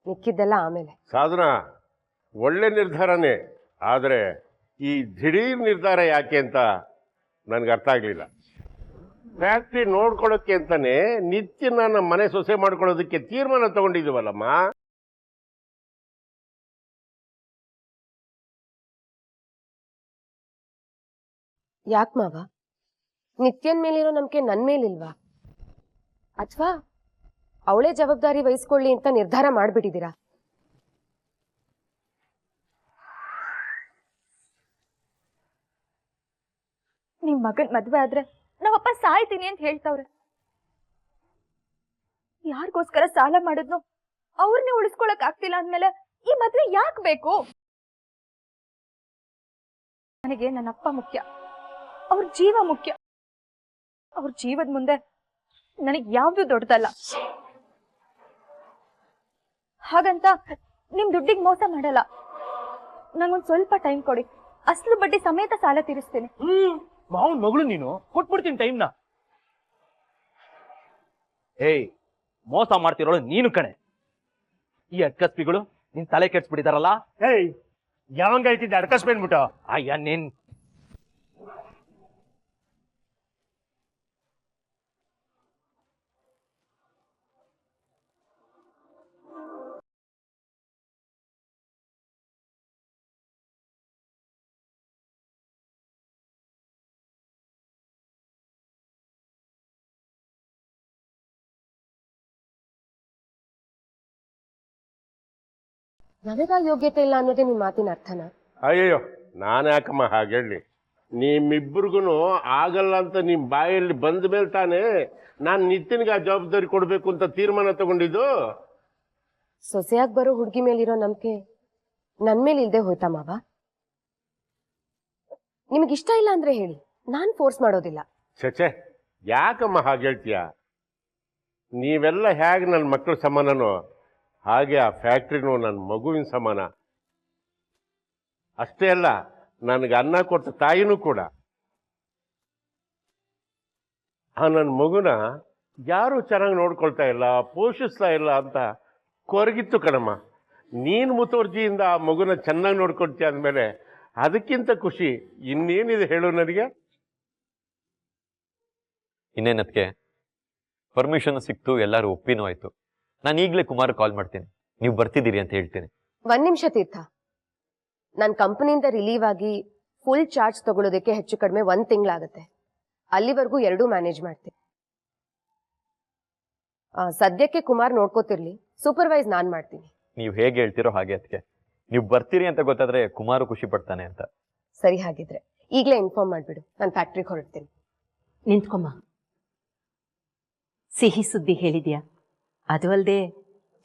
ಮಿಕ್ಕಿದ್ದೆಲ್ಲ ಆಮೇಲೆ. ಸಾಧನಾ, ಒಳ್ಳೆ ನಿರ್ಧಾರನೇ. ಆದರೆ ಈ ದಿಢೀರ್ ನಿರ್ಧಾರ ಯಾಕೆ ಅಂತ ನನ್ಗೆ ಅರ್ಥ ಆಗ್ಲಿಲ್ಲ. ಫ್ಯಾಕ್ಟ್ರಿ ನೋಡ್ಕೊಳ್ಳೋಕೆ ಅಂತಾನೆ ನಿತ್ಯ ನನ್ನ ಮನೆ ಸೊಸೆ ಮಾಡ್ಕೊಳ್ಳೋದಕ್ಕೆ ತೀರ್ಮಾನ ತಗೊಂಡಿದ್ದೀವಲ್ಲಮ್ಮ. ಯಾಕೆ ಮಾವ? ನಿತ್ಯನ್ ಮೇಲಿರೋ ನಂಬಿಕೆ ನನ್ ಮೇಲಿಲ್ವಾ? ಅಥವಾ ಅವಳೇ ಜವಾಬ್ದಾರಿ ವಹಿಸ್ಕೊಳ್ಳಿ ಅಂತ ನಿರ್ಧಾರ ಮಾಡ್ಬಿಟ್ಟಿದ್ದೀರಾ? ನಿಮ್ ಮಗನ್ ಮದ್ವೆ ಆದ್ರೆ ನಮ್ಮಪ್ಪ ಸಾಯ್ತೀನಿ ಅಂತ ಹೇಳ್ತವ್ರೆ. ಯಾರಿಗೋಸ್ಕರ ಸಾಲ ಮಾಡಿದ್ನು ಅವ್ರನ್ನೇ ಉಳಿಸ್ಕೊಳಕ್ ಆಗ್ತಿಲ್ಲ ಅಂದ್ಮೇಲೆ ಈ ಮದ್ವೆ ಯಾಕೆ ಬೇಕು? ನನಗೆ ನನ್ನಪ್ಪ ಮುಖ್ಯ, ಅವ್ರ ಜೀವ ಮುಖ್ಯ. ಅವ್ರ ಜೀವದ ಮುಂದೆ ನನಗೆ ಯಾವ್ದು ದೊಡ್ಡದಲ್ಲ. ಹಾಗಂತ ನಿಮ್ ದುಡ್ಡಿಗೆ ಮೋಸ ಮಾಡಲ್ಲ. ನಂಗೊಂದ್ ಸ್ವಲ್ಪ ಟೈಮ್ ಕೊಡಿ, ಅಸಲು ಬಡ್ಡಿ ಸಮೇತ ಸಾಲ ತೀರಿಸ್ತೀನಿ. ಮಾವನ್ ಮಗಳು ನೀನು, ಕೊಟ್ಬಿಡ್ತೀನಿ ಟೈಮ್ನ. ಏಯ್, ಮೋಸ ಮಾಡ್ತಿರೋಳು ನೀನು ಕಣೆ. ಈ ಅಡ್ಕಸ್ಪಿಗಳು ನಿನ್ ತಲೆ ಕೆಡ್ಸ್ಬಿಟ್ಟಿದಾರಲ್ಲ. ಏಯ್, ಯಾವಂಗ ಹೇಳ್ತಿದ್ದೆ ಅಡ್ಕಸ್ಪಿ ಅಂದ್ಬಿಟ್ಟು? ಅಯ್ಯ ನೀನ್ ನನಗ ಯೋಗ್ಯತೆ ಇಲ್ಲ ಅನ್ನೋದೇ ನಿಮ್ ಮಾತಿನ ಅರ್ಥನ? ಅಯ್ಯಯ್ಯೋ, ನಾನು ಯಾಕಮ್ಮ ಹಾಗೆ ಹೇಳಿ? ನಿಮ್ಮಿಬ್ಬರಿಗೂ ಆಗಲ್ಲ ಅಂತ ನಿಮ್ಮ ಬಾಯಲ್ಲಿ ಬಂದ ಮೇಲೆ ತಾನೇ ನಾನು ನಿತಿನ್ಗೆ ಆ ಜವಾಬ್ದಾರಿ ಕೊಡಬೇಕು ಅಂತ ತೀರ್ಮಾನ ತಗೊಂಡಿದ್ದು. ಸೊಸೆಯಾಗಿ ಬರೋ ಹುಡುಗಿ ಮೇಲಿರೋ ನಂಬಿಕೆ ನನ್ ಮೇಲೆ ಇಲ್ದೆ ಹೋಯ್ತಾ ಮಾವ? ನಿಮಗಿಷ್ಟ ಇಲ್ಲ ಅಂದ್ರೆ ಹೇಳಿ, ನಾನ್ ಫೋರ್ಸ್ ಮಾಡೋದಿಲ್ಲ. ಛೇ, ಯಾಕಮ್ಮ ಹಾಗೆ ಹೇಳ್ತೀಯ? ನೀವೆಲ್ಲ ಹೇಗೆ ನನ್ನ ಮಕ್ಕಳ ಸಮಾನನೋ ಹಾಗೆ ಆ ಫ್ಯಾಕ್ಟ್ರಿನೂ ನನ್ನ ಮಗುವಿನ ಸಮಾನ. ಅಷ್ಟೇ ಅಲ್ಲ, ನನಗೆ ಅನ್ನ ಕೊಟ್ಟ ತಾಯಿನೂ ಕೂಡ. ಆ ನನ್ನ ಮಗುನ ಯಾರು ಚೆನ್ನಾಗಿ ನೋಡ್ಕೊಳ್ತಾ ಇಲ್ಲ, ಪೋಷಿಸ್ತಾ ಇಲ್ಲ ಅಂತ ಕೊರಗಿತ್ತು ಕಣಮ್ಮ. ನೀನು ಮುತುವರ್ಜಿಯಿಂದ ಆ ಮಗುನ ಚೆನ್ನಾಗಿ ನೋಡ್ಕೊಳ್ತೀಯ ಅಂದಮೇಲೆ ಅದಕ್ಕಿಂತ ಖುಷಿ ಇನ್ನೇನಿದೆ ಹೇಳು ನನಗೆ? ಇನ್ನೇನದಕ್ಕೆ ಪರ್ಮಿಷನ್ ಸಿಕ್ತು, ಎಲ್ಲರೂ ಒಪ್ಪಿನೂ ಆಯ್ತು. ನಾನು ಈಗಲೇ ಕುಮಾರ್ ಕಾಲ್ ಮಾಡ್ತೀನಿ, ನೀವು ಬರ್ತಿದ್ದೀರಿ ಅಂತ ಹೇಳ್ತೀನಿ. 1 ನಿಮಿಷ ತೀರ್ಥ, ನನ್ನ ಕಂಪನಿಯಿಂದ ರಿಲೀವ್ ಆಗಿ ಫುಲ್ ಚಾರ್ಜ್ ತಗೊಳ್ಳೋದಕ್ಕೆ ಹೆಚ್ಚು ಕಡಿಮೆ 1 ತಿಂಗಳಾಗತ್ತೆ. ಅಲ್ಲಿವರೆಗೂ ಎರಡೂ ಮ್ಯಾನೇಜ್ ಮಾಡ್ತೀನಿ. ಸದ್ಯಕ್ಕೆ ಕುಮಾರ್ ನೋಡ್ಕೋತಿರ್ಲಿ, ಸೂಪರ್ವೈಸ್ ನಾನ್ ಮಾಡ್ತೀನಿ. ನೀವು ಹೇಗೆ ಹೇಳ್ತಿರೋ ಹಾಗೆ. ಅದಕ್ಕೆ ನೀವು ಬರ್ತೀರಿ ಅಂತ ಗೊತ್ತಾದ್ರೆ ಕುಮಾರು ಖುಷಿ ಪಡ್ತಾನೆ ಅಂತ. ಸರಿ, ಹಾಗಿದ್ರೆ ಈಗಲೇ ಇನ್ಫಾರ್ಮ್ ಮಾಡ್ಬಿಡು, ನಾನು ಫ್ಯಾಕ್ಟ್ರಿಗೆ ಹೊರಡ್ತೀನಿ. ನಿಂತ್ಕೊಮ್ಮ. ಸಿಹಿ ಸುದ್ದಿ ಹೇಳಿದ್ಯಾ? ಅದು ಅಲ್ಲದೆ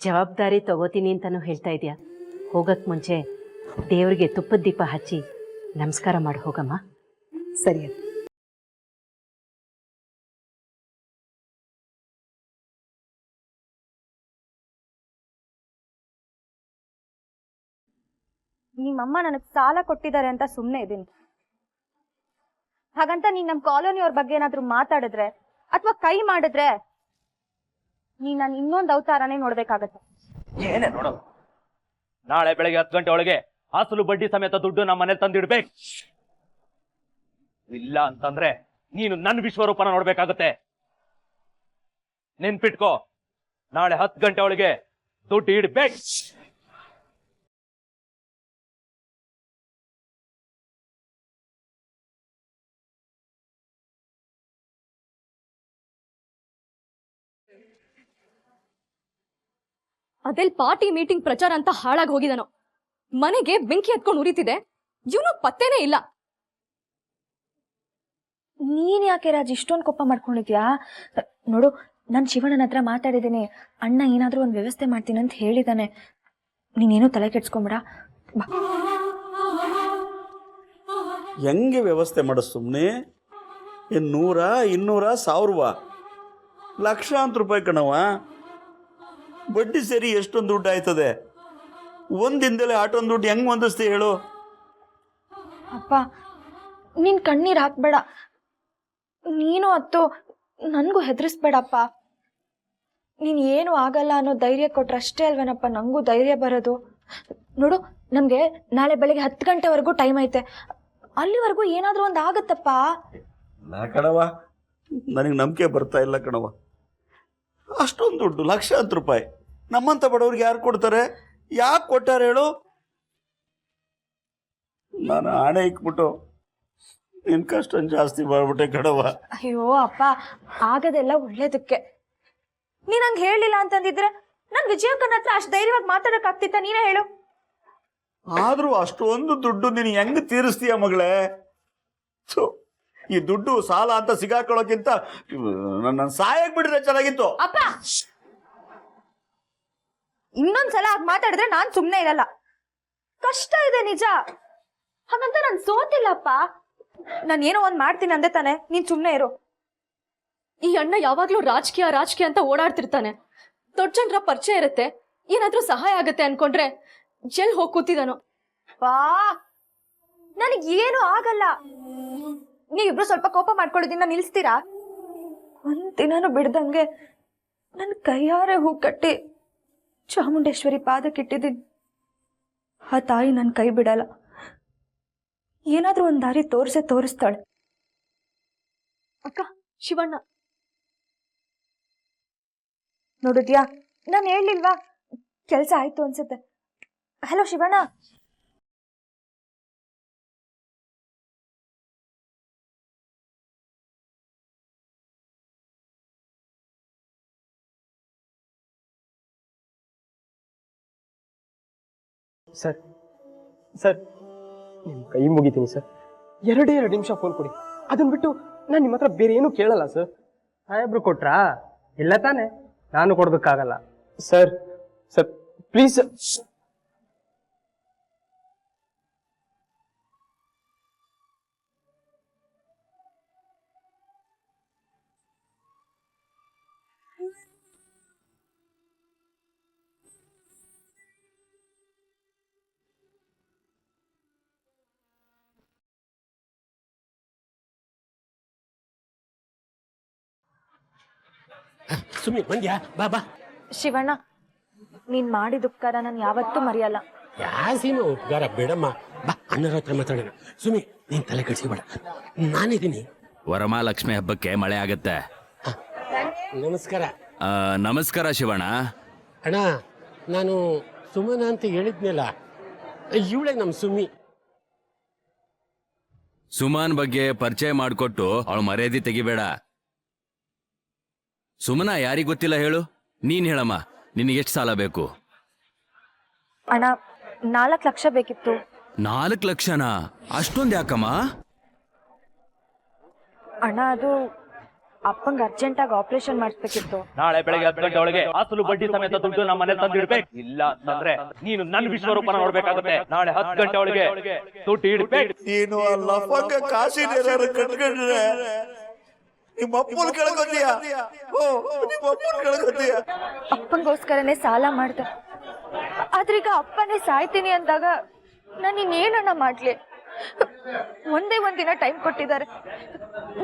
ಜವಾಬ್ದಾರಿ ತಗೋತೀನಿ ಅಂತಾನು ಹೇಳ್ತಾ ಇದೆಯಾ? ಹೋಗಕ್ ಮುಂಚೆ ದೇವರಿಗೆ ತುಪ್ಪದ ದೀಪ ಹಚ್ಚಿ ನಮಸ್ಕಾರ ಮಾಡಿ ಹೋಗಮ್ಮ. ಸರಿ. ನಿಮ್ಮಮ್ಮ ನನಗ್ ಸಾಲ ಕೊಟ್ಟಿದ್ದಾರೆ ಅಂತ ಸುಮ್ನೆ ಇದೀನಿ. ಹಾಗಂತ ನೀನ್ ನಮ್ ಕಾಲೋನಿಯವ್ರ ಬಗ್ಗೆ ಏನಾದ್ರು ಮಾತಾಡಿದ್ರೆ ಅಥವಾ ಕೈ ಮಾಡಿದ್ರೆ ನೀನ್ ನಾನು ಇನ್ನೊಂದು ಅವತಾರನೇ ನೋಡ್ಬೇಕಾಗತ್ತೆ. ಏನೇ ನೋಡೋದು? ನಾಳೆ ಬೆಳಗ್ಗೆ 10 ಗಂಟೆ ಒಳಗೆ ಅಸಲು ಬಡ್ಡಿ ಸಮೇತ ದುಡ್ಡು ನಮ್ಮ ಮನೇಲಿ ತಂದಿಡ್ಬೇಕು. ಇಲ್ಲ ಅಂತಂದ್ರೆ ನೀನು ನನ್ನ ವಿಶ್ವರೂಪನ ನೋಡ್ಬೇಕಾಗತ್ತೆ. ನೆನ್ಪಿಟ್ಕೋ, ನಾಳೆ 10 ಗಂಟೆ ಒಳಗೆ ದುಡ್ಡು ಇಡ್ಬೇಕು. ಅದೆಲ್ ಪಾರ್ಟಿ ಮೀಟಿಂಗ್ ಪ್ರಚಾರ ಅಂತ ಹಾಳಾಗಿ ಹೋಗಿದನೋ. ಮನೆಗೆ ಬೆಂಕಿ ಹತ್ಕೊಂಡು ಉರಿತಿದೆ, ಇವನು ಪತ್ತೇನೇ ಇಲ್ಲ. ನೀನ್ ಯಾಕೆ ರಾಜ್ ಇಷ್ಟೊಂದು ಕೋಪ ಮಾಡ್ಕೊಂಡಿದ್ಯಾ? ನೋಡು, ನಾನು ಶಿವಣ್ಣನ ಹತ್ರ ಮಾತಾಡಿದ್ದೀನಿ. ಅಣ್ಣ ಏನಾದ್ರೂ ಒಂದು ವ್ಯವಸ್ಥೆ ಮಾಡ್ತೀನಿ ಅಂತ ಹೇಳಿದಾನೆ. ನೀನೇನು ತಲೆ ಕೆಡ್ಸ್ಕೊಂಬಿಡ. ಹೆಂಗೆ ವ್ಯವಸ್ಥೆ ಮಾಡ ಸುಮ್ಮನೆ? 100, 200, 1000 ಲಕ್ಷಾಂತರ ರೂಪಾಯಿ ಕಣವ. ಬಡ್ಡಿ ಸೇರಿ ಎಷ್ಟೊಂದು ದುಡ್ಡು ಆಯ್ತದೆ. ಒಂದಿಂದಲೇ ಆಟೊಂದು ದುಡ್ಡು ಹೆಂಗ್ ಹೊಂದಿಸ್ತೀಯ ಹೇಳು? ಅಪ್ಪ, ನೀನ್ ಕಣ್ಣೀರ್ ಹಾಕ್ಬೇಡ. ನೀನು ಅತ್ತು ನನ್ಗೂ ಹೆದರಿಸ್ಬೇಡಪ್ಪ. ನೀನ್ ಏನು ಆಗಲ್ಲ ಅನ್ನೋ ಧೈರ್ಯ ಕೊಟ್ರಷ್ಟೇ ಅಲ್ವೇನಪ್ಪ ನಂಗೂ ಧೈರ್ಯ ಬರೋದು. ನೋಡು, ನಮ್ಗೆ ನಾಳೆ ಬೆಳಗ್ಗೆ 10 ಗಂಟೆವರೆಗೂ ಟೈಮ್ ಐತೆ. ಅಲ್ಲಿವರೆಗೂ ಏನಾದ್ರೂ ಒಂದು ಆಗತ್ತಪ್ಪ. ನಾ ಕಣವ, ನನಗೆ ನಂಬಿಕೆ ಬರ್ತಾ ಇಲ್ಲ ಕಣವ. ಅಷ್ಟೊಂದು ದುಡ್ಡು, ಲಕ್ಷಾಂತರ ರೂಪಾಯಿ ನಮ್ಮಂತ ಬಡವ್ರಿಗೆ ಯಾರು ಕೊಡ್ತಾರೆ? ಯಾಕೆ ಕೊಟ್ಟಾರೆ ಹೇಳು? ನಾನು ಹಣೆ ಇಕ್ಬಿಟ್ಟು ನಿನ್ ಕಷ್ಟ ಜಾಸ್ತಿ ಮಾಡ್ಬಿಟ್ಟೆ ಕಣವ. ಅಯ್ಯೋ ಅಪ್ಪ, ಆಗದೆಲ್ಲ ಒಳ್ಳೇದಕ್ಕೆ. ನೀನ್ ಹಂಗೆ ಹೇಳಿಲ್ಲ ಅಂತಂದಿದ್ರೆ ನಾನು ವಿಜಯಕ್ಕನ ಹತ್ರ ಅಷ್ಟು ಧೈರ್ಯವಾಗಿ ಮಾತಾಡಕ್ ಆಗ್ತಿತ್ತ? ನೀನೇ ಹೇಳು. ಆದ್ರೂ ಅಷ್ಟೊಂದು ದುಡ್ಡು ನೀನು ಹೆಂಗ್ ತೀರಿಸ್ತೀಯ ಮಗಳೇ? ಈ ದುಡ್ಡು ಸಾಲ ಅಂತ ಸಿಗಾಕೊಳ್ಳೋಕ್ಕಿಂತ ನನ್ನ ಸಾಯಕ್ ಬಿಟ್ರೆ ಚೆನ್ನಾಗಿತ್ತು. ಅಪ್ಪ ಇನ್ನೊಂದ್ಸಲ ಹಾಗೆ ಮಾತಾಡಿದ್ರೆ ನಾನ್ ಸುಮ್ನೆ ಇರಲ್ಲ. ಕಷ್ಟ ಇದೆ ನಿಜ, ಹಾಗಂತ ನಾನ್ ಸೋತಿಲ್ಲಪ್ಪ. ನಾನು ಏನೋ ಒಂದ್ ಮಾಡ್ತೀನಿ ಅಂದೆ ತಾನೆ, ನೀನ್ ಸುಮ್ನೆ ಇರು. ಈ ಅಣ್ಣ ಯಾವಾಗ್ಲೂ ರಾಜಕೀಯ ರಾಜಕೀಯ ಅಂತ ಓಡಾಡ್ತಿರ್ತಾನೆ. ದೊಡ್ಡ ಜನರ ಪರಿಚಯ ಇರುತ್ತೆ, ಏನಾದ್ರೂ ಸಹಾಯ ಆಗತ್ತೆ ಅನ್ಕೊಂಡ್ರೆ ಎಲ್ ಹೋಗಿ ಕೂತಿದಾನೋ. ಬಾ ನನಗ್ ಏನು ಆಗಲ್ಲ. ನೀವಿಬ್ರು ಸ್ವಲ್ಪ ಕೋಪ ಮಾಡ್ಕೊಳ್ಳೋದಿನ್ನ ನಿಲ್ಸ್ತೀರಾ? ಒಂದ್ ದಿನಾನು ಬಿಡ್ದಂಗೆ ನನ್ ಕೈಯಾರೆ ಹೂ ಕಟ್ಟಿ ಚಾಮುಂಡೇಶ್ವರಿ ಪಾದಕ್ಕಿಟ್ಟಿದ್ದೀನಿ. ಆ ತಾಯಿ ನನ್ ಕೈ ಬಿಡಲ್ಲ. ಏನಾದ್ರೂ ಒಂದ್ ದಾರಿ ತೋರಿಸ್ತಾಳೆ. ಅಕ್ಕ, ಶಿವಣ್ಣ ನೋಡಿದ್ಯಾ, ನಾನು ಹೇಳಿಲ್ವಾ ಕೆಲ್ಸ ಆಯ್ತು ಅನ್ಸುತ್ತೆ. ಹಲೋ ಶಿವಣ್ಣ. ಸರ್ ಸರ್ ನಿಮ್ಮ ಕೈ ಮುಗಿತೀನಿ ಸರ್. 2 ನಿಮಿಷ ಫೋನ್ ಕೊಡಿ. ಅದನ್ನ ಬಿಟ್ಟು ನಾನು ನಿಮ್ಮ ಹತ್ರ ಬೇರೆ ಏನೂ ಕೇಳಲ್ಲ ಸರ್. ಸಾಹೇಬ್ರು ಕೊಟ್ರಾ? ಇಲ್ಲ ತಾನೆ, ನಾನು ಕೊಡ್ಬೇಕಾಗಲ್ಲ ಸರ್. Sir please. ಸುಮ್ಮಿ ಬಂದ್ಯಾ? ಬಾ ಬಾ. ಶಿವಣ್ಣ, ನೀನ್ ಮಾಡಿದ ಉಪಕಾರ ನಾನು ಯಾವತ್ತೂ ಮರೆಯಲ್ಲ. ಯಾಸೀನು ಉಪಕಾರ ಬೇಡಮ್ಮ. ಬಾ, ಅಣ್ಣರ ಹತ್ರ ಮಾತಾಡೋಣ. ಸುಮ್ಮಿ, ನೀನ್ ತಲೆ ಕೆಡಿಸ್ಬೇಡ, ನಾನಿದ್ದೀನಿ. ವರಮಹಾಲಕ್ಷ್ಮಿ ಹಬ್ಬಕ್ಕೆ ಮಳೆ ಆಗತ್ತೆ. ನಮಸ್ಕಾರ. ನಮಸ್ಕಾರ ಶಿವಣ್ಣ. ಅಣ್ಣ, ನಾನು ಸುಮನ ಅಂತ ಹೇಳಿದ್ನಲ್ಲ, ಇವಳೆ ನಮ್ ಸುಮ್ಮಿ. ಸುಮನ್ ಬಗ್ಗೆ ಪರಿಚಯ ಮಾಡಿಕೊಟ್ಟು ಅವಳು ಮರ್ಯಾದೆ ತೆಗಿಬೇಡ. ಸುಮನ ಯಾರಿಗ್ ಗೊತ್ತಿಲ್ಲ ಹೇಳು? ನೀನ್ ಹೇಳಮ್ಮ, ನಿನಗೆ ಎಷ್ಟು ಸಾಲ ಬೇಕು? ಅಣ್ಣ, 4 ಲಕ್ಷ ಬೇಕಿತ್ತು. 4 ಲಕ್ಷನಾ? ಅಷ್ಟೊಂದು ಯಾಕಮ್ಮ? ಅಣ್ಣ, ಅದು ಅಪ್ಪಂಗೆ ಅರ್ಜೆಂಟಾಗಿ ಆಪರೇಷನ್ ಮಾಡಿಸ್ಬೇಕಿತ್ತು. ನಾಳೆ ಬೆಳಗ್ಗೆ 10 ಗಂಟೆ ಒಳಗೆ ಅಸಲು ಬಡ್ಡಿ ಸಮೇತ ದುಡ್ಡು ನಮ್ಮ ಮನೆ ತಂದಿಡ್ಬೇಕು. ಇಲ್ಲ ಅಂತಂದ್ರೆ ನೀನು ನನ್ನ ವಿಶ್ವರೂಪನ ನೋಡ್ಬೇಕಾಗುತ್ತೆ. ನಾಳೆ 10 ಗಂಟೆ ಒಳಗೆ ದುಡ್ಡು ಇಡ್ಬೇಕು. ನೀನು ಅಲ್ಲ ಪಕ್ಕ ಕಾಸಿನ ಕಟ್ಕೊಂಡ್ರೆ ನಿಮ್ಮ ಅಪ್ಪನ ಕೆಳಗೊತ್ತೀಯ. ನಿಮ್ಮ ಅಪ್ಪನ ಕೆಳಗೊತ್ತೀಯ. ಅಪ್ಪಂಗೋಸ್ಕರನೇ ಸಾಲ ಮಾಡ್ದೆ. ಆದ್ರೀಗ ಅಪ್ಪನೇ ಸಾಯ್ತೀನಿ ಅಂದಾಗ ನಾನು ಇನ್ನೇನನ್ನ ಮಾಡ್ಲಿ? ಒಂದೇ ಒಂದಿನ ಟೈಮ್ ಕೊಟ್ಟಿದ್ದಾರೆ.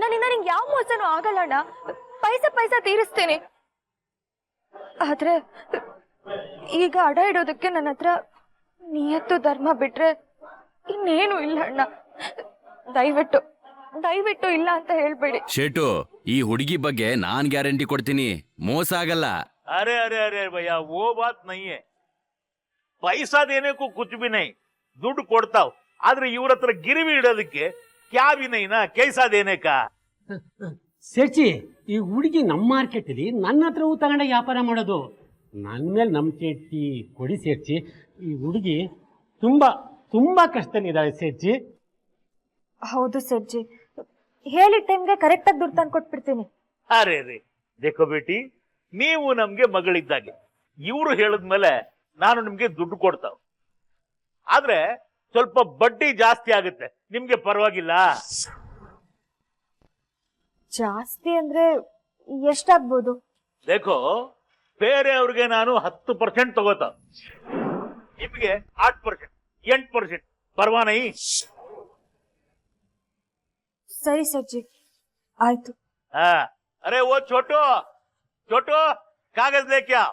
ನನ್ನಿಂದ ನಿಂಗೆ ಯಾವ ಮೋಸನೂ ಆಗಲ್ಲ ಅಣ್ಣ. ಪೈಸಾ ತೀರಿಸ್ತೇನೆ. ಆದ್ರೆ ಈಗ ಅಡ ಇಡೋದಕ್ಕೆ ನನ್ನ ಹತ್ರ ನಿಯತ್ತು ಧರ್ಮ ಬಿಟ್ರೆ ಇನ್ನೇನು ಇಲ್ಲ ಅಣ್ಣ. ದಯವಿಟ್ಟು ಇಲ್ಲ ಅಂತ ಹೇಳ್ಬೇಡಿ. ಶೇಟು, ಈ ಹುಡುಗಿ ಬಗ್ಗೆ ನಾನ್ ಗ್ಯಾರಂಟಿ ಕೊಡ್ತೀನಿ, ಮೋಸ ಆಗಲ್ಲ. अरे अरे अरे भैया वो बात नहीं है. पैसा देने को कुछ भी नहीं, ದುಡ್ಡು ಕೊಡ್ತಾವ್. ಆದ್ರೆ ಇವ್ರ ಹತ್ರ ಗಿರಿವಿ ಇಡೋದಕ್ಕೆ ಕ್ಯಾ ಬಿ ನೈ ನಾ, ಕೈಸಾ ದೇನೆ ಕಾ. ಸೇರ್ಚಿ, ಈ ಹುಡುಗಿ ನಮ್ಮ ಮಾರ್ಕೆಟ್ ಅಲ್ಲಿ ನನ್ನ ಹತ್ರವೂ ತಗೊಂಡ ವ್ಯಾಪಾರ ಮಾಡೋದು. ನನ್ನ ಮೇಲೆ ನಂಬಿಕೆ ಇಟ್ಟು ಕೊಡಿ ಸೇರ್ಚಿ. ಈ ಹುಡುಗಿ ತುಂಬಾ ಕಷ್ಟದಲ್ಲಿದ್ದಾಳೆ ಸೇರ್ಚಿ. ಹೌದು ಸರ್ಜಿ, ಹೇಳಿದ ಟೈಮ್ಗೆ ಕರೆಕ್ಟಾಗಿ ದುಡ್ಡು ತಂದು ಕೊಟ್ಬಿಡ್ತೀನಿ. ಅರೆ ರೇ, ದೇಖೋ ಬೇಟಿ, ನೀವು ನಮ್ಗೆ ಮಗಳಿದ್ದಾಗೆ. ಇವ್ರು ಹೇಳಿದ್ಮೇಲೆ ನಾನು ನಿಮ್ಗೆ ದುಡ್ಡು ಕೊಡ್ತಾವ್. ಆದ್ರೆ ಸ್ವಲ್ಪ ಬಡ್ಡಿ ಜಾಸ್ತಿ ಆಗುತ್ತೆ. ನಿಮ್ಗೆ ಪರವಾಗಿಲ್ಲ? ಜಾಸ್ತಿ ಅಂದ್ರೆ ಎಷ್ಟಾಗ್ಬೋದು? ದೇಖೋ, ಬೇರೆಯವ್ರಿಗೆ ನಾನು 10% ತಗೋತಾವ್, ನಿಮ್ಗೆ 8%, 8%. ಪರ್ವಾ ನೈ? ಸರಿ ಸರ್ಜಿ, ಆಯ್ತು. हाँ, अरे वो छोटू कागज लेके आओ.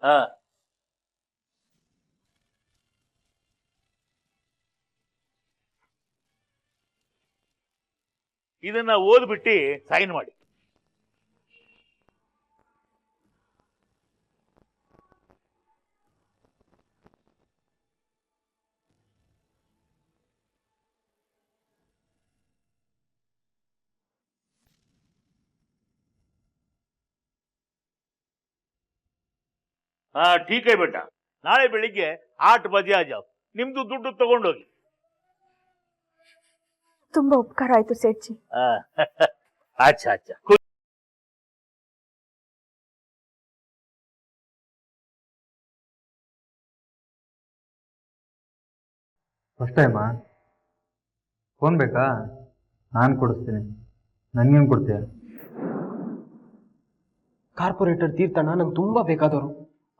हाँ, ಇದನ್ನ ಓದ್ಬಿಟ್ಟು ಸೈನ್ ಮಾಡಿ. हाँ ठीक है बेटा, ನಾಳೆ ಬೆಳಿಗ್ಗೆ 8 ಬಜೆ ಆ ಜಾವ್. ನಿಮ್ದು ದುಡ್ಡು ತಗೊಂಡೋಗಿ. ತುಂಬಾ ಉಪಕಾರ ಆಯ್ತು ಸೇಠ್ಜಿ. ಅಚ್ಚಾ ಅಚ್ಚಾ. ಫಸ್ಟ್ ಟೈಮಾ? ಫೋನ್ ಬೇಕಾ? ನಾನು ಕೊಡಿಸ್ತೀನಿ. ನನಗೇನು ಕೊಡ್ತೀಯ? ಕಾರ್ಪೊರೇಟರ್ ತೀರ್ಥಣ್ಣ ನಂಗೆ ತುಂಬಾ ಬೇಕಾದವರು.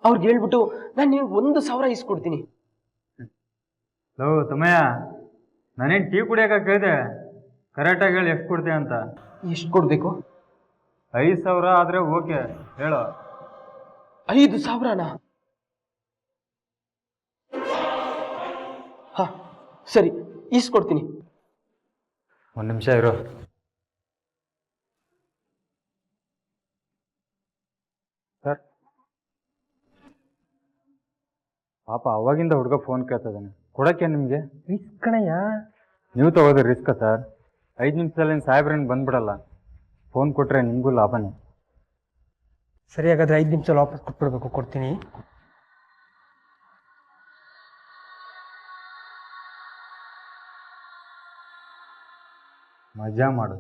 ಅವ್ರಿಗೆ ಹೇಳ್ಬಿಟ್ಟು ನಾನು ನಿಮ್ಗೆ 1,000 ಇಸ್ಕೊಡ್ತೀನಿ. ಲೋ ತಮ್ಮಯ್ಯ, ನಾನೇನು ಟೀ ಕುಡಿಯೋಕೆ ಕೇಳಿದೆ, ಕರೆಕ್ಟಾಗಿ ಹೇಳಿ ಎಷ್ಟು ಕೊಡ್ತೀಯ ಅಂತ. ಎಷ್ಟು ಕೊಡ್ಬೇಕು? 5,000 ಆದರೆ ಓಕೆ, ಹೇಳೋ. 5,000ನಾ? ಹಾ ಸರಿ, ಇಸ್ಕೊಡ್ತೀನಿ. ಒಂದು ನಿಮಿಷ ಇರು. ಸರ್, ಪಾಪ ಅವಾಗಿಂದ ಹುಡುಗ ಫೋನ್ ಕೇಳ್ತಾ ಇದ್ದಾನೆ, ಕೊಡೋಕ್ಕೆ ನಿಮಗೆ? ರಿಸ್ಕ್ ಕಣಯ್ಯ. ನೀವು ತಗೋದ್ರೆ ರಿಸ್ಕ ಸರ್? 5 ನಿಮಿಷದಲ್ಲಿ ಸಾಹೇಬ್ರೇನು ಬಂದ್ಬಿಡಲ್ಲ. ಫೋನ್ ಕೊಟ್ಟರೆ ನಿಮಗೂ ಲಾಭನೇ. ಸರಿ, ಹಾಗಾದ್ರೆ 5 ನಿಮಿಷ ವಾಪಸ್ ಕೊಟ್ಬಿಡ್ಬೇಕು. ಕೊಡ್ತೀನಿ. ಮಜಾ ಮಾಡು.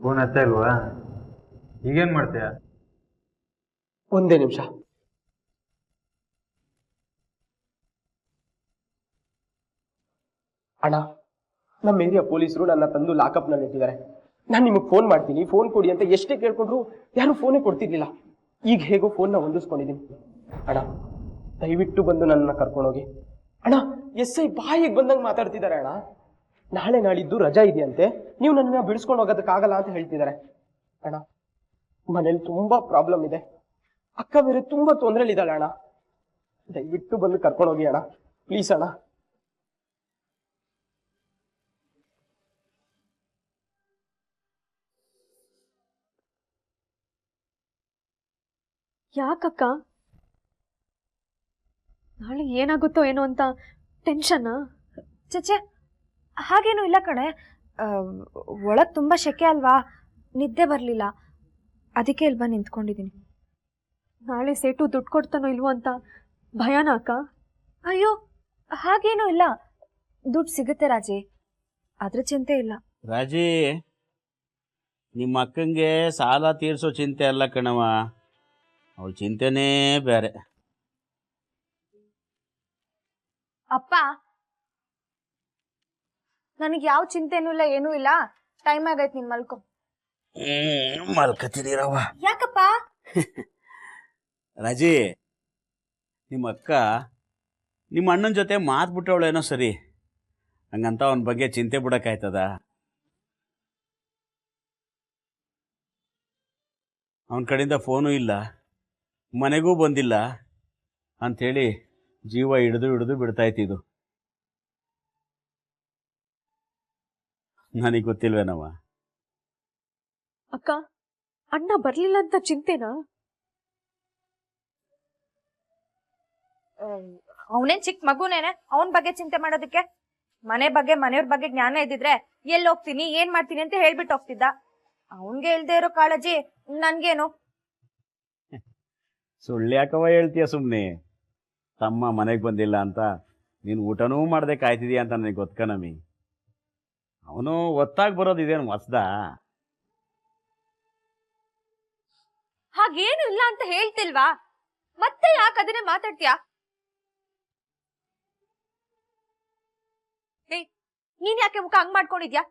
ಫೋನ್ ಹತ್ತಾ ಇಲ್ವಾ? ಈಗೇನು ಮಾಡ್ತೀಯ? ಒಂದೇ ನಿಮಿಷ. ಅಣ್ಣ, ನಮ್ಮ ಏರಿಯಾ ಪೊಲೀಸರು ನನ್ನ ತಂದು ಲಾಕಪ್ನಲ್ಲಿ ಇಟ್ಟಿದ್ದಾರೆ. ನಾನು ನಿಮಗೆ ಫೋನ್ ಮಾಡ್ತೀನಿ, ಫೋನ್ ಕೊಡಿ ಅಂತ ಎಷ್ಟೇ ಕೇಳ್ಕೊಂಡ್ರು ಯಾರು ಫೋನೇ ಕೊಡ್ತಿರ್ಲಿಲ್ಲ. ಈಗ ಹೇಗೋ ಫೋನ್ನ ಹೊಂದಿಸ್ಕೊಂಡಿದ್ದೀನಿ. ಅಣ್ಣ, ದಯವಿಟ್ಟು ಬಂದು ನನ್ನನ್ನು ಕರ್ಕೊಂಡೋಗಿ. ಅಣ್ಣ, SI ಬಾಯಿಗೆ ಬಂದಂಗೆ ಮಾತಾಡ್ತಿದ್ದಾರೆ ಅಣ್ಣ. ನಾಳೆ ನಾಳಿದ್ದು ರಜಾ ಇದೆಯಂತೆ, ನೀವು ನನ್ನನ್ನು ಬಿಡಿಸ್ಕೊಂಡು ಹೋಗೋದಕ್ಕಾಗಲ್ಲ ಅಂತ ಹೇಳ್ತಿದ್ದಾರೆ. ಅಣ್ಣ, ಮನೇಲಿ ತುಂಬಾ ಪ್ರಾಬ್ಲಮ್ ಇದೆ. ಅಕ್ಕ ಬೇರೆ ತುಂಬಾ ತೊಂದರೆಲಿದ್ದಾಳೆ ಅಣ್ಣ. ದಯವಿಟ್ಟು ಬಂದು ಕರ್ಕೊಂಡೋಗಿ ಅಣ್ಣ, ಪ್ಲೀಸ್ ಅಣ್ಣ. ಯಾಕಕ್ಕ? ನಾಳೆ ಏನಾಗುತ್ತೋ ಏನೋ ಅಂತ ಟೆನ್ಷನ್? ಚಚೆ, ಹಾಗೇನೂ ಇಲ್ಲ ಕಣೆ. ಒಳಗೆ ತುಂಬ ಶೆಕೆ ಅಲ್ವಾ, ನಿದ್ದೆ ಬರಲಿಲ್ಲ, ಅದಕ್ಕೆ ಇಲ್ವಾ ನಿಂತ್ಕೊಂಡಿದ್ದೀನಿ. ನಾಳೆ ಸೇಟು ದುಡ್ಡು ಕೊಡ್ತಾನೋ ಇಲ್ವೋ ಅಂತ ಭಯನಾ ಅಕ್ಕ? ಅಯ್ಯೋ, ಹಾಗೇನೂ ಇಲ್ಲ, ದುಡ್ಡು ಸಿಗುತ್ತೆ ರಾಜಿ, ಅದ್ರ ಚಿಂತೆ ಇಲ್ಲ. ರಾಜಿ, ನಿಮ್ಮ ಅಕ್ಕಂಗೆ ಸಾಲ ತೀರ್ಸೋ ಚಿಂತೆ ಅಲ್ಲ ಕಣವ, ಅವಳ ಚಿಂತೆನೇ ಬೇರೆ. ಅಪ್ಪ, ನನಗೆ ಯಾವ ಚಿಂತೆನೂ ಇಲ್ಲ, ಏನೂ ಇಲ್ಲ. ಟೈಮ್ ಆಗೈತೆ, ನೀನು ಮಲ್ಕೊ. ಮಲ್ಕತಿದ್ದೀರವ. ಯಾಕಪ್ಪ? ರಾಜಿ, ನಿಮ್ಮ ಅಕ್ಕ ನಿಮ್ಮ ಅಣ್ಣನ ಜೊತೆ ಮಾತು ಬಿಟ್ಟವಳೇನೋ ಸರಿ, ಹಂಗಂತ ಅವನ ಬಗ್ಗೆ ಚಿಂತೆ ಬಿಡೋಕ್ಕಾಯ್ತದ? ಅವನ ಕಡೆಯಿಂದ ಫೋನು ಇಲ್ಲ, ಮನೆಗೂ ಬಂದಿಲ್ಲ ಅಂಥೇಳಿ ಜೀವ ಹಿಡಿದು ಬಿಡ್ತಾಯ್ತಿದ್ದು. ನನಗೆ ಗೊತ್ತಿಲ್ವೇನವ? ಅಕ್ಕ, ಅಣ್ಣ ಬರ್ಲಿಲ್ಲ ಅಂತ ಚಿಂತೆನಾ? ಅವನೇನ್ ಚಿಕ್ಕ ಮಗುನೇನೆ ಅವನ ಬಗ್ಗೆ ಚಿಂತೆ ಮಾಡೋದಕ್ಕೆ? ಮನೆ ಬಗ್ಗೆ ಮನೆಯವ್ರ ಬಗ್ಗೆ ಜ್ಞಾನ ಇದ್ದಿದ್ರೆ ಎಲ್ಲಿ ಹೋಗ್ತೀನಿ ಏನ್ ಮಾಡ್ತೀನಿ ಅಂತ ಹೇಳ್ಬಿಟ್ಟು ಹೋಗ್ತಿದ್ದ. ಅವನ್ಗೆ ಇಲ್ದೇ ಇರೋ ಕಾಳಜಿ ನನ್ಗೇನು? ಸುಳ್ಳು ಯಾಕವ ಹೇಳ್ತೀಯ ಸುಮ್ಮನೆ? ತಮ್ಮ ಮನೆಗೆ ಬಂದಿಲ್ಲ ಅಂತ ನೀನು ಊಟನೂ ಮಾಡದೆ ಕಾಯ್ತಿದೀಯ ಅಂತ ನನಗೆ ಗೊತ್ಕನಮಿ. ಅವನು ಒತ್ತಾಗಿ ಬರೋದು ಇದೇನು ಹೊಸ್ದ? ಹಾಗೇನು ಇಲ್ಲ ಅಂತ ಹೇಳ್ತಿಲ್ವಾ? ಮತ್ತೆ ಯಾಕೆ ಅದನ್ನೇ ಮಾತಾಡ್ತೀಯಾ? ನೀನ್ ಯಾಕೆ ಮುಖ ಹಂಗ್ ಮಾಡ್ಕೊಂಡಿದ್ಯಾ?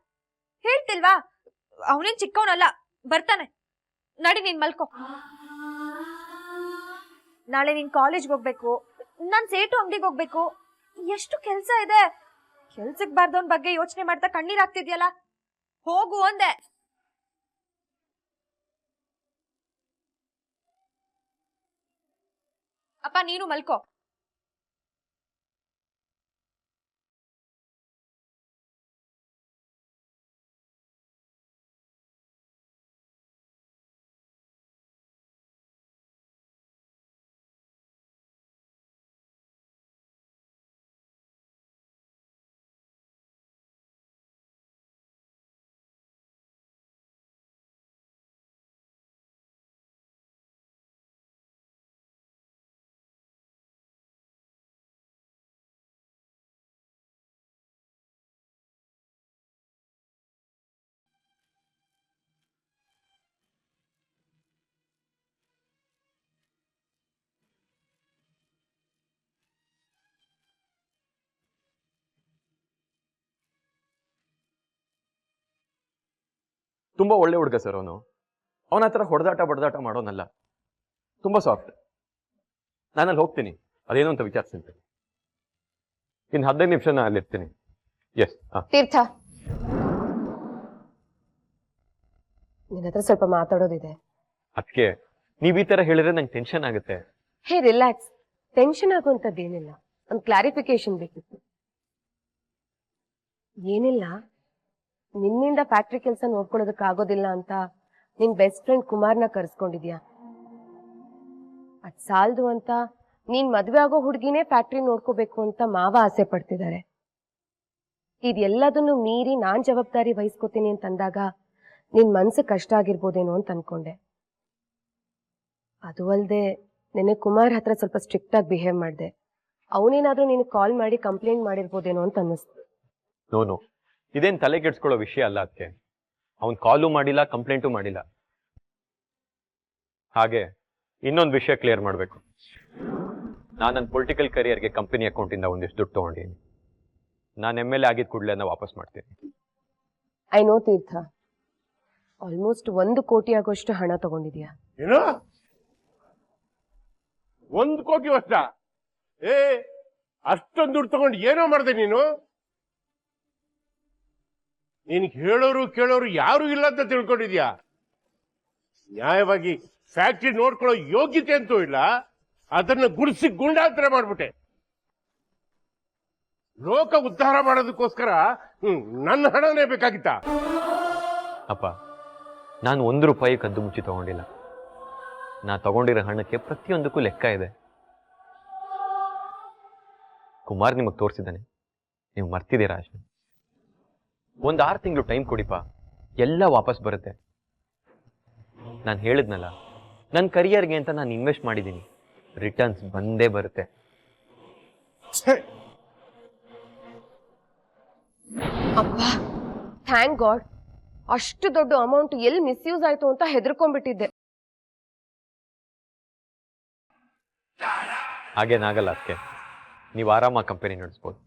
ಹೇಳ್ತಿಲ್ವಾ? ಅವನೇನ್ ಚಿಕ್ಕವನಲ್ಲ, ಬರ್ತಾನೆ. ನಡಿ, ನೀನ್ ಮಲ್ಕೋ. ನಾಳೆ ನೀನ್ ಕಾಲೇಜ್ಗೆ ಹೋಗ್ಬೇಕು, ನಾನ್ ಸೇಟು ಅಂಗಡಿಗೆ ಹೋಗ್ಬೇಕು, ಎಷ್ಟು ಕೆಲ್ಸ ಇದೆ. ಕೆಲ್ಸಕ್ ಬಾರ್ದವನ್ ಬಗ್ಗೆ ಯೋಚನೆ ಮಾಡ್ತಾ ಕಣ್ಣೀರ್ ಆಗ್ತಿದ್ಯಲ್ಲ, ಹೋಗು ಅಂದೆ. ನೀನು ಮಲ್ಕೋ. ತುಂಬಾ ಒಳ್ಳೆ ಹುಡುಗ ಸರ್ ಅವನು. ಅವನ ಹತ್ರ ಹೊಡೆದಾಟ ಬಡದಾಟ ಮಾಡೋನಲ್ಲ, ತುಂಬಾ ಸಾಫ್ಟ್. ನಾನಲ್ಲಿ ಹೋಗ್ತೀನಿ, ಅದೇನು ಅಂತ ವಿಚಾರಿಸ್ತೀನಿ. ಇನ್ನು 15 ನಿಮಿಷ ನಾನು ಅಲ್ಲಿರ್ತೀನಿ. ಎಸ್. ತೀರ್ಥ, ನಿನ್ನ ಹತ್ರ ಸ್ವಲ್ಪ ಮಾತಾಡೋದಿದೆ. ಅದಕ್ಕೆ ನೀವ್ ಈ ತರ ಹೇಳಿದ್ರೆ ನಂಗೆ ಟೆನ್ಷನ್ ಆಗುತ್ತೆ. ಹೇ ರಿಲ್ಯಾಕ್ಸ್, ಟೆನ್ಷನ್ ಆಗುವಂಥದ್ದೇನಿಲ್ಲ. ಒಂದು ಕ್ಲಾರಿಫಿಕೇಶನ್ ಬೇಕಿತ್ತು. ಏನಿಲ್ಲ, ನಿನ್ನಿಂದ ಫ್ಯಾಕ್ಟ್ರಿ ಕೆಲಸ ನೋಡ್ಕೊಳ್ಳೋದಕ್ಕೆ ಆಗೋದಿಲ್ಲ ಅಂತ ನಿನ್ ಬೆಸ್ಟ್ ಫ್ರೆಂಡ್ ಕುಮಾರ್ನ ಕರೆಸ್ಕೊಂಡಿದ್ಯಾ. ಅದ್ ಸಾಲದು ಅಂತ ನೀನ್ ಮದ್ವೆ ಆಗೋ ಹುಡುಗಿನೇ ಫ್ಯಾಕ್ಟ್ರಿ ನೋಡ್ಕೋಬೇಕು ಅಂತ ಮಾವ ಆಸೆ ಪಡ್ತಿದ್ದಾರೆ. ಇದೆಲ್ಲದನ್ನು ಮೀರಿ ನಾನ್ ಜವಾಬ್ದಾರಿ ವಹಿಸ್ಕೋತೀನಿ ಅಂತಂದಾಗ ನಿನ್ ಮನ್ಸು ಕಷ್ಟ ಆಗಿರ್ಬೋದೇನೋ ಅಂತ ಅನ್ಕೊಂಡೆ. ಅದು ಅಲ್ಲದೆ ನಿನ್ನೆ ಕುಮಾರ್ ಹತ್ರ ಸ್ವಲ್ಪ ಸ್ಟ್ರಿಕ್ಟ್ ಆಗಿ ಬಿಹೇವ್ ಮಾಡಿದೆ. ಅವನೇನಾದ್ರೂ ನೀನು ಕಾಲ್ ಮಾಡಿ ಕಂಪ್ಲೇಂಟ್ ಮಾಡಿರ್ಬೋದೇನೋ ಅಂತ ಅನ್ನಿಸ್ತು. ನೋ, ಇದೇನ್ ತಲೆ ಕೆಡ್ಸ್ಕೊಳ್ಳೋ ವಿಷಯ ಅಲ್ಲ. ಅದಕ್ಕೆ ಅವನ್ ಕಾಲು ಮಾಡಿಲ್ಲ, ಕಂಪ್ಲೇಂಟು ಮಾಡಿಲ್ಲ. ಹಾಗೆ ಇನ್ನೊಂದು ವಿಷಯ ಕ್ಲಿಯರ್ ಮಾಡಬೇಕು. ನಾನು ನನ್ನ ಪೊಲಿಟಿಕಲ್ ಕರಿಯರ್ಗೆ ಕಂಪನಿ ಅಕೌಂಟಿಂದ ಒಂದಿಷ್ಟು ದುಡ್ಡು ತಗೊಂಡಿದ್ದೀನಿ. ನಾನು MLA ಆಗಿದ್ದ ಕೂಡಲೇ ಅದನ್ನ ವಾಪಸ್ ಮಾಡ್ತೀನಿ. ಐ ನೋ ತೀರ್ಥ, ಆಲ್ಮೋಸ್ಟ್ 1 ಕೋಟಿ ಆಗೋಷ್ಟು ಹಣ ತಗೊಂಡಿದ್ಯಾ. ಏನು 1 ಕೋಟಿ ವರ್ಷ? ಅಷ್ಟೊಂದು ದುಡ್ಡು ತಗೊಂಡು ಏನೋ ಮಾಡಿದೆ ನೀನು? ನಿನಗೆ ಹೇಳೋರು ಕೇಳೋರು ಯಾರು ಇಲ್ಲ ಅಂತ ತಿಳ್ಕೊಂಡಿದ್ಯಾ? ನ್ಯಾಯವಾಗಿ ಫ್ಯಾಕ್ಟ್ರಿ ನೋಡ್ಕೊಳ್ಳೋ ಯೋಗ್ಯತೆ ಅಂತೂ ಇಲ್ಲ, ಅದನ್ನ ಗುಡಿಸಿ ಗುಂಡಾಂತರ ಮಾಡ್ಬಿಟ್ಟೆ. ಲೋಕ ಉದ್ಧಾರ ಮಾಡೋದಕ್ಕೋಸ್ಕರ ನನ್ನ ಹಣನೇ ಬೇಕಾಗಿತ್ತ? ಅಪ್ಪ, ನಾನು 1 ರೂಪಾಯಿ ಕದ್ದು ಮುಚ್ಚಿ ತಗೊಂಡಿಲ್ಲ. ನಾ ತಗೊಂಡಿರೋ ಹಣಕ್ಕೆ ಪ್ರತಿಯೊಂದಕ್ಕೂ ಲೆಕ್ಕ ಇದೆ. ಕುಮಾರ್ ನಿಮಗೆ ತೋರಿಸಿದ್ದಾನೆ, ನೀವು ಮರ್ತಿದ್ದೀರಾ ಅಷ್ಟೇ. ಒಂದು 6 ತಿಂಗಳು ಟೈಮ್ ಕೊಡಿಪ್ಪ, ಎಲ್ಲ ವಾಪಸ್ ಬರುತ್ತೆ. ನಾನು ಹೇಳಿದ್ನಲ್ಲ, ನನ್ನ ಕರಿಯರ್ಗೆ ಅಂತ ನಾನು ಇನ್ವೆಸ್ಟ್ ಮಾಡಿದ್ದೀನಿ, ರಿಟರ್ನ್ಸ್ ಬಂದೇ ಬರುತ್ತೆ. ಅಪ್ಪ, ಥ್ಯಾಂಕ್ ಗಾಡ್. ಅಷ್ಟು ದೊಡ್ಡ ಅಮೌಂಟ್ ಎಲ್ಲಿ ಮಿಸ್ಯೂಸ್ ಆಯ್ತು ಅಂತ ಹೆದರ್ಕೊಂಡ್ಬಿಟ್ಟಿದ್ದೆ. ಹಾಗೇನಾಗಲ್ಲ. ಅದಕ್ಕೆ ನೀವು ಆರಾಮಾಗಿ ಕಂಪನಿ ನಡೆಸ್ಬೋದು.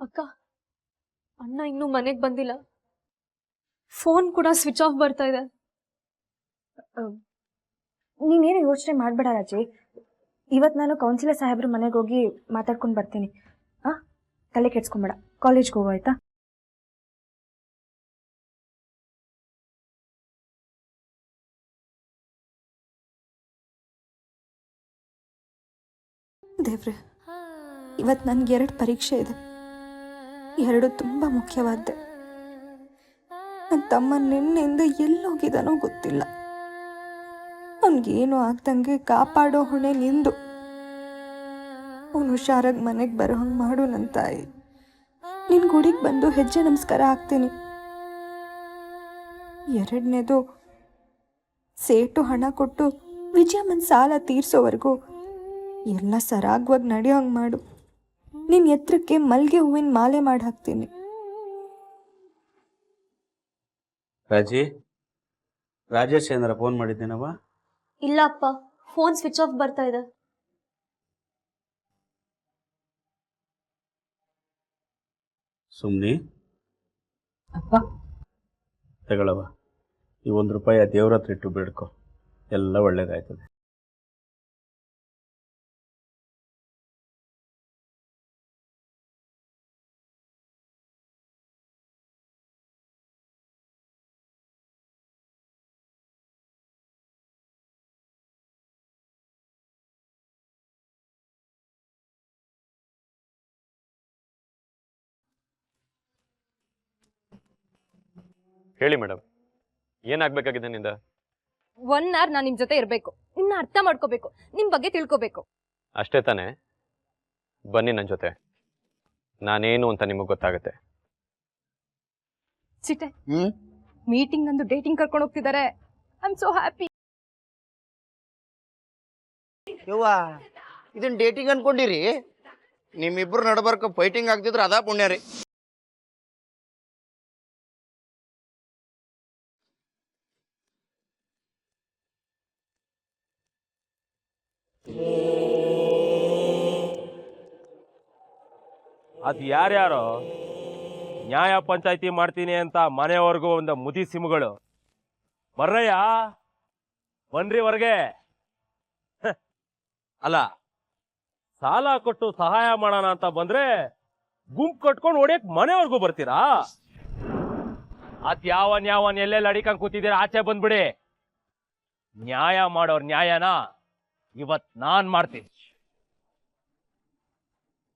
ಅಕ್ಕ, ಅಣ್ಣ ಇನ್ನೂ ಮನೆಗೆ ಬಂದಿಲ್ಲ. ಫೋನ್ ಕೂಡ ಸ್ವಿಚ್ ಆಫ್ ಬರ್ತಾ ಇದೆ. ನೀನೇನು ಯೋಚನೆ ಮಾಡಬೇಡ ರಾಜಿ. ಇವತ್ತು ನಾನು ಕೌನ್ಸಿಲರ್ ಸಾಹೇಬ್ರ ಮನೆಗೆ ಹೋಗಿ ಮಾತಾಡ್ಕೊಂಡು ಬರ್ತೀನಿ. ತಲೆ ಕೆಡ್ಸ್ಕೊಂಬೇಡ, ಕಾಲೇಜ್ಗೆ ಹೋಗೋ ಆಯ್ತಾ? ದೇವ್ರೆ, ಇವತ್ತು ನನಗೆ 2 ಪರೀಕ್ಷೆ ಇದೆ. 2 ತುಂಬ ಮುಖ್ಯವಾದ್ದೆ. ನನ್ನ ತಮ್ಮ ನಿನ್ನೆಯಿಂದ ಎಲ್ಲೋಗಿದ್ದಾನೋ ಗೊತ್ತಿಲ್ಲ. ಅವನಿಗೇನು ಆಗ್ದಂಗೆ ಕಾಪಾಡೋ ಹೊಣೆ ನಿಂದು. ಅವನು ಹುಷಾರಾಗಿ ಮನೆಗೆ ಬರೋ ಹಂಗೆ ಮಾಡು ನನ್ನ ತಾಯಿ. ನಿನ್ನ ಗುಡಿಗೆ ಬಂದು ಹೆಜ್ಜೆ ನಮಸ್ಕಾರ ಹಾಕ್ತೀನಿ. 2ನೇದು, ಸೇಟು ಹಣ ಕೊಟ್ಟು ವಿಜಯಮ್ಮನ ಸಾಲ ತೀರ್ಸೋವರೆಗೂ ಎಲ್ಲ ಸರಾಗವಾಗಿ ನಡೆಯೋ ಹಂಗೆ ಮಾಡು. ನಿನ್ನ ಎತ್ತರಕ್ಕೆ ಮಲ್ಗೆ ಹೂವಿನ ಮಾಲೆ ಮಾಡಿ ಹಾಕ್ತೀನಿ. ರಾಜಿ, ರಾಜೇಶ್ ಏನಾರ ಫೋನ್ ಮಾಡಿದ್ದೇನವ? ಇಲ್ಲ ಅಪ್ಪ, ಫೋನ್ ಸ್ವಿಚ್ ಆಫ್ ಬರ್ತಾ ಇದೆ. ಸುಮ್ನಿ ಅಪ್ಪ ತಗೊಳವ, ಈ ₹1 ದೇವ್ರ ಹತ್ರ ಇಟ್ಟು ಬೇಡ್ಕೊ, ಎಲ್ಲ ಒಳ್ಳೇದಾಯ್ತದೆ. ಹೇಳಿ ಮೇಡಮ್, ಏನಾಗಬೇಕಾಗಿದೆ ನಿಂದ? 1 hour ನಾನು ನಿಮ್ ಜೊತೆ ಇರ್ಬೇಕು, ನಿಮ್ನ ಅರ್ಥ ಮಾಡ್ಕೋಬೇಕು, ನಿಮ್ ಬಗ್ಗೆ ತಿಳ್ಕೋಬೇಕು. ಅಷ್ಟೇ ತಾನೇ? ಬನ್ನಿ ನನ್ನ ಜೊತೆ, ನಾನೇನು ಅಂತ ನಿಮಗೆ ಗೊತ್ತಾಗುತ್ತೆ. ಚಿಟ್ಟೆ, ಮೀಟಿಂಗ್ ನಂದು ಡೇಟಿಂಗ್ ಕರ್ಕೊಂಡು ಹೋಗ್ತಿದ್ದಾರೆ. I am so happy. ಯವ್ವ, ಇದನ್ನ ಡೇಟಿಂಗ್ ಅನ್ಕೊಂಡಿರಿ? ನಿಮ್ಮಿಬ್ರು ನಡಬರ್ಕ ಫೈಟಿಂಗ್ ಆಗ್ತಿದ್ರ ಅದಾ ಪುಣ್ಯ ರೀ. ಅದು ಯಾರ್ಯಾರೋ ನ್ಯಾಯ ಪಂಚಾಯತಿ ಮಾಡ್ತೀನಿ ಅಂತ ಮನೆಯವರೆಗೂ ಒಂದು ಮುದಿ ಸಿಮ್ಗಳು. ಬರ್ರಯ್ಯ, ಬನ್ರಿ ಹೊರಗೆ. ಅಲ್ಲ, ಸಾಲ ಕೊಟ್ಟು ಸಹಾಯ ಮಾಡೋಣ ಅಂತ ಬಂದ್ರೆ ಗುಂಪು ಕಟ್ಕೊಂಡು ಹೊಡಿಯಕ್ ಮನೆವರೆಗೂ ಬರ್ತೀರಾ? ಯಾವನ್ ಎಲ್ಲೆಲ್ಲಿ ಅಡಿಕಂಗ್ ಕೂತಿದ್ದೀರಾ, ಆಚೆ ಬಂದ್ಬಿಡಿ. ನ್ಯಾಯ ಮಾಡೋರ್ ನ್ಯಾಯನ ಇವತ್ ನಾನ್ ಮಾಡ್ತೀನಿ.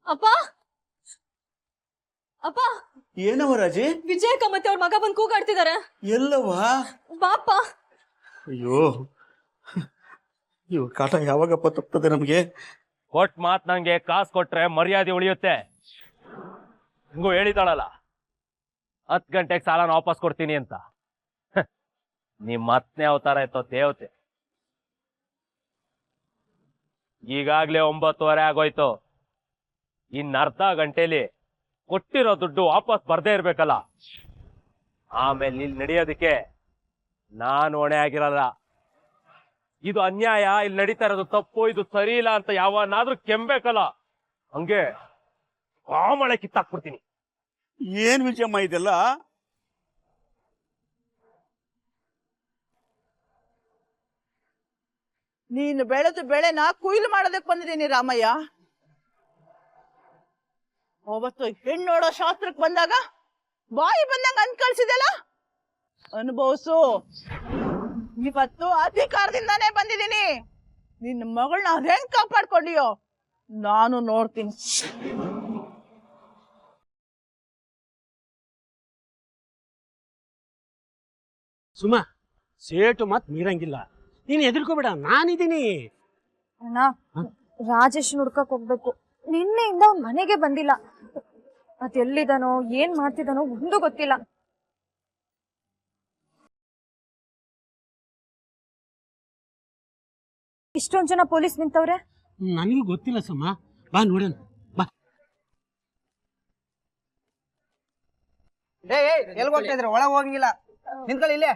ಅಪ್ಪ ಅಪ್ಪ, ಏನವ ರಾಜಿ? ವಿಜಯಕ್ಕ ಮತ್ತೆ ಅವ್ರ ಮಗ ಬಂದು ಕೂಗಾಡ್ತಿದಾರೆ. ಎಲ್ಲವಾ? ಬಾಪ. ಅಯ್ಯೋ, ಇವ್ ಕಾಟ ಯಾವಾಗಪ್ಪ ತಪ್ತದೆ ನಮಗೆ? ಕೊಟ್ ಮಾತ್ ನಂಗೆ ಕಾಸು ಕೊಟ್ರೆ ಮರ್ಯಾದೆ ಉಳಿಯುತ್ತೆ. ಹಿಂಗೂ ಹೇಳಿದಾಳಲ್ಲ, 10 ಗಂಟೆಗೆ ಸಾಲನ ವಾಪಸ್ ಕೊಡ್ತೀನಿ ಅಂತ. ನಿಮ್ ಮತ್ನೇ ಅವತಾರ ಇತ್ತೋ ದೇವತೆ. ಈಗಾಗ್ಲೇ 9:30 ಆಗೋಯ್ತು. ಇನ್ನರ್ಧ ಗಂಟೆಲಿ ಕೊಟ್ಟಿರೋ ದುಡ್ಡು ವಾಪಸ್ ಬರ್ದೇ ಇರ್ಬೇಕಲ್ಲ. ಆಮೇಲೆ ಇಲ್ಲಿ ನಡೆಯೋದಕ್ಕೆ ನಾನು ಹೊಣೆ ಆಗಿರಲ್ಲ. ಇದು ಅನ್ಯಾಯ, ಇಲ್ಲಿ ನಡೀತಾ ಇರೋದು ತಪ್ಪು, ಇದು ಸರಿ ಇಲ್ಲ ಅಂತ ಯಾವನಾದ್ರೂ ಕೆಂಬೇಕಲ್ಲ. ಹಂಗೆ ಕಾಮಳೆ ಕಿತ್ತಾಕ್ಬಿಡ್ತೀನಿ. ಏನ್ ವಿಜಯಮ್ಮ ಇದೆಲ್ಲ? ನೀನು ಬೆಳೆದು ಬೆಳೆನ ಕುಯ್ಲು ಮಾಡೋದಕ್ಕೆ ಬಂದಿದ್ದೀನಿ ರಾಮಯ್ಯ. ಅವತ್ತು ಹೆಣ್ಣು ನೋಡೋ ಶಾಸ್ತ್ರಕ್ಕೆ ಬಂದಾಗ ಬಾಯಿ ಬಂದಂಗ ಅನ್ ಕಳ್ಸಿದೆಲ್ಲ, ಅನುಭವಿಸು. ಇವತ್ತು ಅಧಿಕಾರದಿಂದಾನೇ ಬಂದಿದ್ದೀನಿ. ನಿನ್ನ ಮಗಳನ್ನ ಹೆಂಗ್ ಕಾಪಾಡ್ಕೊಂಡಿಯೋ ನಾನು ನೋಡ್ತೀನಿ. ಸುಮಾ, ಸೇಟು ಮತ್ ಮೀರಂಗಿಲ್ಲ, ನೀನು ಹೆದರ್ಕೋಬೇಡ, ನಾನಿದ್ದೀನಿ. ಅಣ್ಣ, ರಾಜೇಶ್ ಹುಡ್ಕಕ್ ಹೋಗ್ಬೇಕು. ನಿನ್ನೆಯಿಂದ ಅವ್ನ ಮನೆಗೆ ಬಂದಿಲ್ಲ. ಅದ್ ಎಲ್ಲಿದಾನೋ ಏನ್ ಮಾಡ್ತಿದಾನೋ ಒಂದು ಗೊತ್ತಿಲ್ಲ. ಇಷ್ಟೊಂದ್ ಜನ ಪೊಲೀಸ್ ನಿಂತವ್ರೆ. ನನಗೂ ಗೊತ್ತಿಲ್ಲ ಸುಮ್ಮ, ಬಾ ನೋಡೋಣ ಬಾ. ಎಲ್ಲಿ ಹೋಗ್ತಾ ಇದ್ರೆ ಒಳಗೆ ಹೋಗಿಲ್ಲ, ನಿಂತ್ಕೊಳ್ಳಿ ಇಲ್ಲೇ.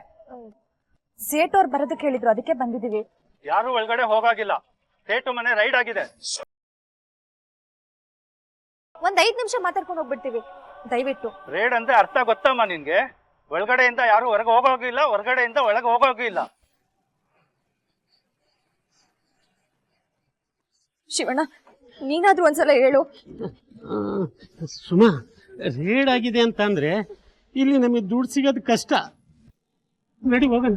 ಸೇಟ್ ಅವ್ರು ಬರೋದಕ್ಕೆ ಹೇಳಿದ್ರು, ಅದಕ್ಕೆ ಬಂದಿದೀವಿ. ಯಾರು ಒಳಗಡೆ ಹೋಗಾಗಿಲ್ಲ, ಸೇಟು ಮನೆ ರೈಡ್ ಆಗಿದೆ. ಒಂದ್ 5 ನಿಮಿಷ ಮಾತಾಡ್ಕೊಂಡು ಹೋಗ್ಬಿಡ್ತೀವಿ, ದಯವಿಟ್ಟು. ರೇಡ್ ಅಂದ್ರೆ ಅರ್ಥ ಗೊತ್ತಮ್ಮ ನಿನ್ಗೆ? ಒಳಗಡೆಯಿಂದ ಯಾರು ಹೊರಗೆ ಹೋಗೋಗಿಲ್ಲ, ಹೊರಗಡೆಯಿಂದ ಒಳಗೆ ಹೋಗೋಗಿಲ್ಲ. ಶಿವಣ್ಣ, ನೀನಾದ್ರೂ ಒಂದ್ಸಲ ಹೇಳು. ಸುಮಾ, ರೇಡ್ ಆಗಿದೆ ಅಂತ ಅಂದ್ರೆ ಇಲ್ಲಿ ನಮಗೆ ದುಡ್ಡು ಸಿಗೋದು ಕಷ್ಟ. ನಡಿ ಹೋಗೋಣ.